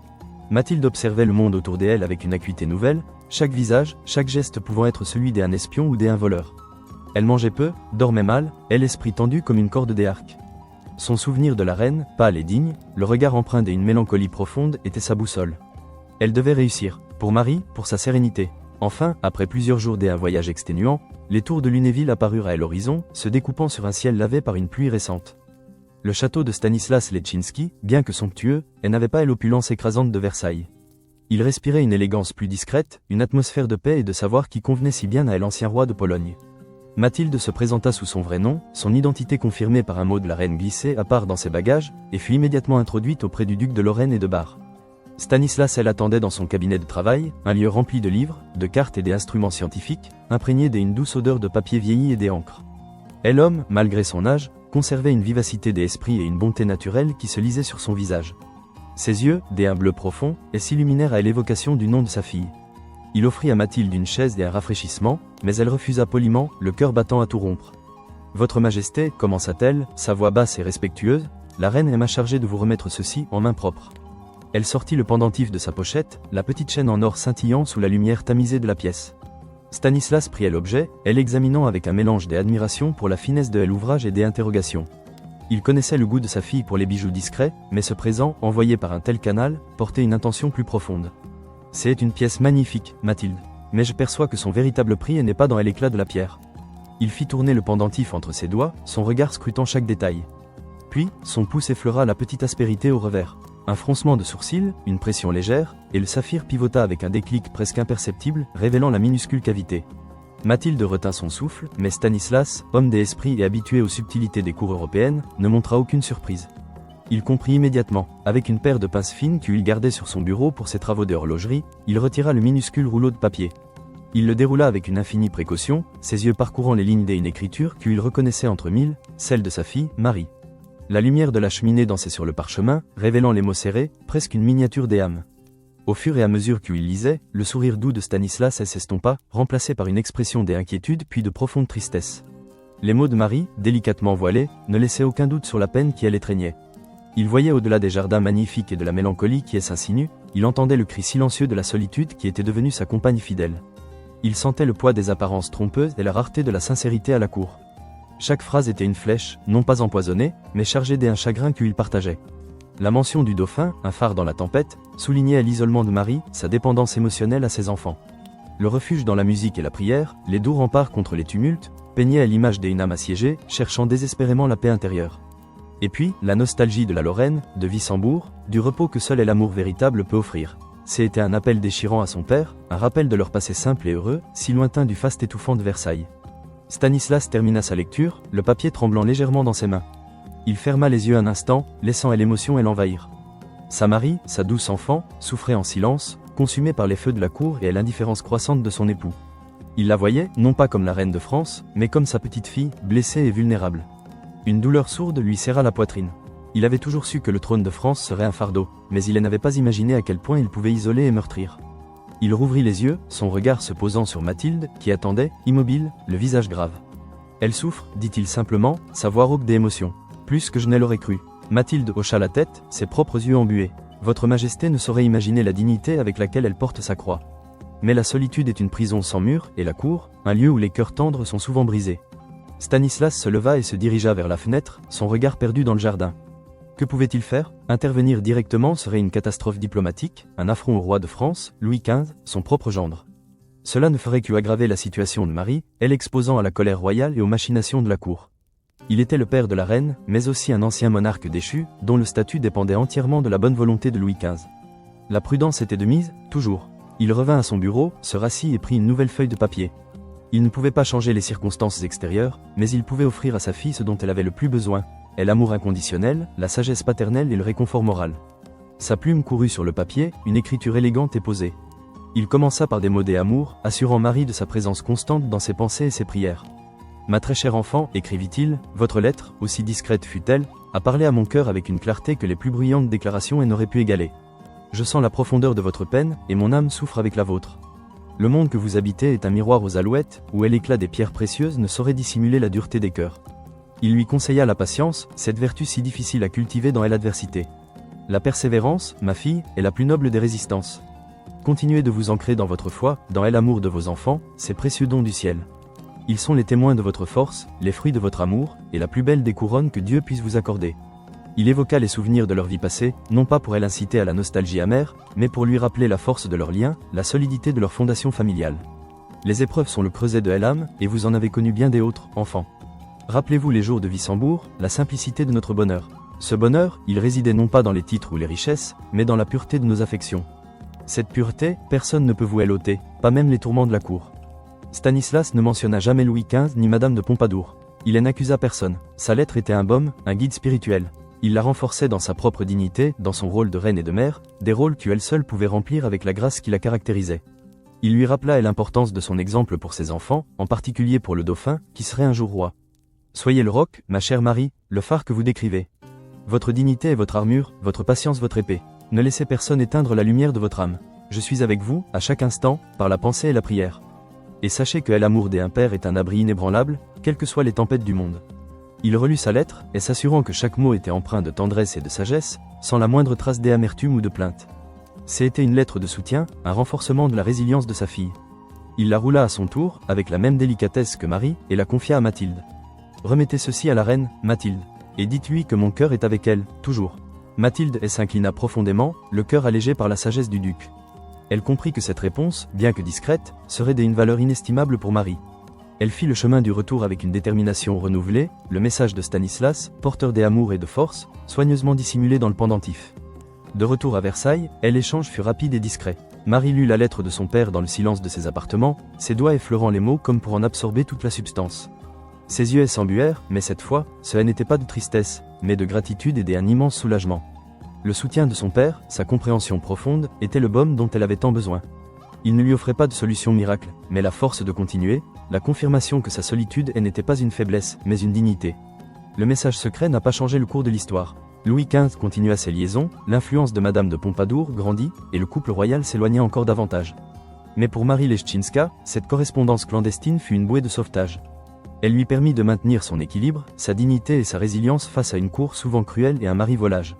Mathilde observait le monde autour d'elle avec une acuité nouvelle, chaque visage, chaque geste pouvant être celui d'un espion ou d'un voleur. Elle mangeait peu, dormait mal, et l'esprit tendu comme une corde des arcs. Son souvenir de la reine, pâle et digne, le regard empreint d'une mélancolie profonde, était sa boussole. Elle devait réussir, pour Marie, pour sa sérénité. Enfin, après plusieurs jours d'un voyage exténuant, les tours de Lunéville apparurent à l'horizon, se découpant sur un ciel lavé par une pluie récente. Le château de Stanislas Leszczynski, bien que somptueux, n'avait pas l'opulence écrasante de Versailles. Il respirait une élégance plus discrète, une atmosphère de paix et de savoir qui convenait si bien à l'ancien roi de Pologne. Mathilde se présenta sous son vrai nom, son identité confirmée par un mot de la reine glissé à part dans ses bagages, et fut immédiatement introduite auprès du duc de Lorraine et de Bar. Stanislas elle attendait dans son cabinet de travail, un lieu rempli de livres, de cartes et d'instruments scientifiques, imprégné d'une douce odeur de papier vieilli et d'encre. L'homme, malgré son âge, conservait une vivacité d'esprit et une bonté naturelle qui se lisaient sur son visage. Ses yeux, d'un bleu profond, s'illuminèrent à l'évocation du nom de sa fille. Il offrit à Mathilde une chaise et un rafraîchissement, mais elle refusa poliment, le cœur battant à tout rompre. « Votre Majesté, commença-t-elle, sa voix basse et respectueuse, la reine m'a chargée de vous remettre ceci en main propre. » Elle sortit le pendentif de sa pochette, la petite chaîne en or scintillant sous la lumière tamisée de la pièce. Stanislas prit l'objet, elle l'examinant avec un mélange d'admiration pour la finesse de l'ouvrage et des interrogations. Il connaissait le goût de sa fille pour les bijoux discrets, mais ce présent, envoyé par un tel canal, portait une intention plus profonde. « C'est une pièce magnifique, Mathilde, mais je perçois que son véritable prix n'est pas dans l'éclat de la pierre. » Il fit tourner le pendentif entre ses doigts, son regard scrutant chaque détail. Puis, son pouce effleura la petite aspérité au revers. Un froncement de sourcils, une pression légère, et le saphir pivota avec un déclic presque imperceptible, révélant la minuscule cavité. Mathilde retint son souffle, mais Stanislas, homme d'esprit et habitué aux subtilités des cours européennes, ne montra aucune surprise. Il comprit immédiatement. Avec une paire de pinces fines qu'il gardait sur son bureau pour ses travaux d'horlogerie, il retira le minuscule rouleau de papier. Il le déroula avec une infinie précaution, ses yeux parcourant les lignes d'une écriture qu'il reconnaissait entre mille, celle de sa fille, Marie. La lumière de la cheminée dansait sur le parchemin, révélant les mots serrés, presque une miniature des âmes. Au fur et à mesure qu'il lisait, le sourire doux de Stanislas s'estompa, remplacé par une expression d'inquiétude puis de profonde tristesse. Les mots de Marie, délicatement voilés, ne laissaient aucun doute sur la peine qui elle étreignait. Il voyait au-delà des jardins magnifiques et de la mélancolie qui s'insinue, il entendait le cri silencieux de la solitude qui était devenue sa compagne fidèle. Il sentait le poids des apparences trompeuses et la rareté de la sincérité à la cour. Chaque phrase était une flèche, non pas empoisonnée, mais chargée d'un chagrin qu'il partageait. La mention du dauphin, un phare dans la tempête, soulignait à l'isolement de Marie, sa dépendance émotionnelle à ses enfants. Le refuge dans la musique et la prière, les doux remparts contre les tumultes, peignaient à l'image d'une âme assiégée, cherchant désespérément la paix intérieure. Et puis, la nostalgie de la Lorraine, de Wissembourg, du repos que seul l'amour véritable peut offrir. C'était un appel déchirant à son père, un rappel de leur passé simple et heureux, si lointain du faste étouffant de Versailles. Stanislas termina sa lecture, le papier tremblant légèrement dans ses mains. Il ferma les yeux un instant, laissant l'émotion l'envahir. Sa Marie, sa douce enfant, souffrait en silence, consumée par les feux de la cour et l'indifférence croissante de son époux. Il la voyait, non pas comme la reine de France, mais comme sa petite fille, blessée et vulnérable. Une douleur sourde lui serra la poitrine. Il avait toujours su que le trône de France serait un fardeau, mais il n'avait pas imaginé à quel point il pouvait isoler et meurtrir. Il rouvrit les yeux, son regard se posant sur Mathilde, qui attendait, immobile, le visage grave. « Elle souffre, dit-il simplement, sa voix rauque d'émotion. Plus que je ne l'aurais cru. » Mathilde hocha la tête, ses propres yeux embués. « Votre Majesté ne saurait imaginer la dignité avec laquelle elle porte sa croix. Mais la solitude est une prison sans murs, et la cour, un lieu où les cœurs tendres sont souvent brisés. » Stanislas se leva et se dirigea vers la fenêtre, son regard perdu dans le jardin. Que pouvait-il faire? Intervenir directement serait une catastrophe diplomatique, un affront au roi de France, Louis XV, son propre gendre. Cela ne ferait qu'aggraver la situation de Marie, elle exposant à la colère royale et aux machinations de la cour. Il était le père de la reine, mais aussi un ancien monarque déchu, dont le statut dépendait entièrement de la bonne volonté de Louis XV. La prudence était de mise, toujours. Il revint à son bureau, se rassit et prit une nouvelle feuille de papier. Il ne pouvait pas changer les circonstances extérieures, mais il pouvait offrir à sa fille ce dont elle avait le plus besoin, et l'amour inconditionnel, la sagesse paternelle et le réconfort moral. Sa plume courut sur le papier, une écriture élégante et posée. Il commença par des mots d'amour, assurant Marie de sa présence constante dans ses pensées et ses prières. « Ma très chère enfant, écrivit-il, votre lettre, aussi discrète fut-elle, a parlé à mon cœur avec une clarté que les plus bruyantes déclarations n'auraient pu égaler. Je sens la profondeur de votre peine, et mon âme souffre avec la vôtre. Le monde que vous habitez est un miroir aux alouettes, où l'éclat des pierres précieuses ne saurait dissimuler la dureté des cœurs. » Il lui conseilla la patience, cette vertu si difficile à cultiver dans l'adversité. La persévérance, ma fille, est la plus noble des résistances. Continuez de vous ancrer dans votre foi, dans l'amour de vos enfants, ces précieux dons du ciel. Ils sont les témoins de votre force, les fruits de votre amour, et la plus belle des couronnes que Dieu puisse vous accorder. Il évoqua les souvenirs de leur vie passée, non pas pour l'inciter à la nostalgie amère, mais pour lui rappeler la force de leurs liens, la solidité de leur fondation familiale. Les épreuves sont le creuset de l'âme, et vous en avez connu bien des autres, enfants. Rappelez-vous les jours de Wissembourg, la simplicité de notre bonheur. Ce bonheur, il résidait non pas dans les titres ou les richesses, mais dans la pureté de nos affections. Cette pureté, personne ne peut vous l'ôter, pas même les tourments de la cour. Stanislas ne mentionna jamais Louis XV ni Madame de Pompadour. Il n'accusa personne. Sa lettre était un baume, un guide spirituel. Il la renforçait dans sa propre dignité, dans son rôle de reine et de mère, des rôles qu'elle seule pouvait remplir avec la grâce qui la caractérisait. Il lui rappela l'importance de son exemple pour ses enfants, en particulier pour le dauphin, qui serait un jour roi. Soyez le roc, ma chère Marie, le phare que vous décrivez. Votre dignité est votre armure, votre patience votre épée. Ne laissez personne éteindre la lumière de votre âme. Je suis avec vous, à chaque instant, par la pensée et la prière. Et sachez que l'amour des impairs est un abri inébranlable, quelles que soient les tempêtes du monde. Il relut sa lettre, et s'assurant que chaque mot était empreint de tendresse et de sagesse, sans la moindre trace d'amertume ou de plainte. C'était une lettre de soutien, un renforcement de la résilience de sa fille. Il la roula à son tour, avec la même délicatesse que Marie, et la confia à Mathilde. Remettez ceci à la reine, Mathilde, et dites-lui que mon cœur est avec elle, toujours. Mathilde s'inclina profondément, le cœur allégé par la sagesse du duc. Elle comprit que cette réponse, bien que discrète, serait d'une valeur inestimable pour Marie. Elle fit le chemin du retour avec une détermination renouvelée, le message de Stanislas, porteur d'amour et de force, soigneusement dissimulé dans le pendentif. De retour à Versailles, l'échange fut rapide et discret. Marie lut la lettre de son père dans le silence de ses appartements, ses doigts effleurant les mots comme pour en absorber toute la substance. Ses yeux s'embuèrent, mais cette fois, ce n'était pas de tristesse, mais de gratitude et d'un immense soulagement. Le soutien de son père, sa compréhension profonde, était le baume dont elle avait tant besoin. Il ne lui offrait pas de solution miracle, mais la force de continuer, la confirmation que sa solitude n'était pas une faiblesse, mais une dignité. Le message secret n'a pas changé le cours de l'histoire. Louis XV continua ses liaisons, l'influence de Madame de Pompadour grandit, et le couple royal s'éloigna encore davantage. Mais pour Marie Leszczyńska, cette correspondance clandestine fut une bouée de sauvetage. Elle lui permit de maintenir son équilibre, sa dignité et sa résilience face à une cour souvent cruelle et un mari volage.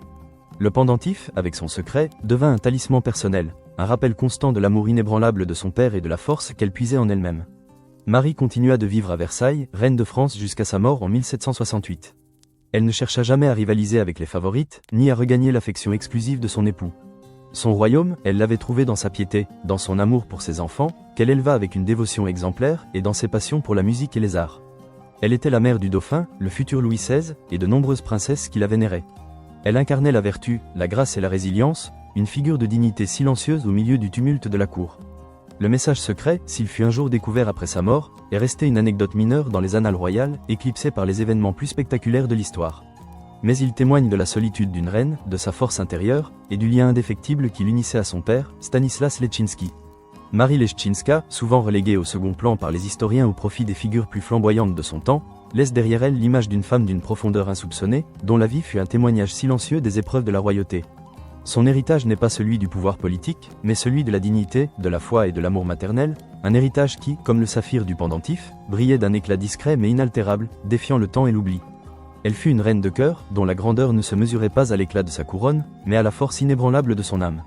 Le pendentif, avec son secret, devint un talisman personnel, un rappel constant de l'amour inébranlable de son père et de la force qu'elle puisait en elle-même. Marie continua de vivre à Versailles, reine de France jusqu'à sa mort en 1768. Elle ne chercha jamais à rivaliser avec les favorites, ni à regagner l'affection exclusive de son époux. Son royaume, elle l'avait trouvé dans sa piété, dans son amour pour ses enfants, qu'elle éleva avec une dévotion exemplaire, et dans ses passions pour la musique et les arts. Elle était la mère du dauphin, le futur Louis XVI, et de nombreuses princesses qui la vénéraient. Elle incarnait la vertu, la grâce et la résilience, une figure de dignité silencieuse au milieu du tumulte de la cour. Le message secret, s'il fut un jour découvert après sa mort, est resté une anecdote mineure dans les annales royales, éclipsée par les événements plus spectaculaires de l'histoire. Mais il témoigne de la solitude d'une reine, de sa force intérieure, et du lien indéfectible qui l'unissait à son père, Stanislas Leszczyński. Marie Leszczyńska, souvent reléguée au second plan par les historiens au profit des figures plus flamboyantes de son temps, laisse derrière elle l'image d'une femme d'une profondeur insoupçonnée, dont la vie fut un témoignage silencieux des épreuves de la royauté. Son héritage n'est pas celui du pouvoir politique, mais celui de la dignité, de la foi et de l'amour maternel, un héritage qui, comme le saphir du pendentif, brillait d'un éclat discret mais inaltérable, défiant le temps et l'oubli. Elle fut une reine de cœur, dont la grandeur ne se mesurait pas à l'éclat de sa couronne, mais à la force inébranlable de son âme.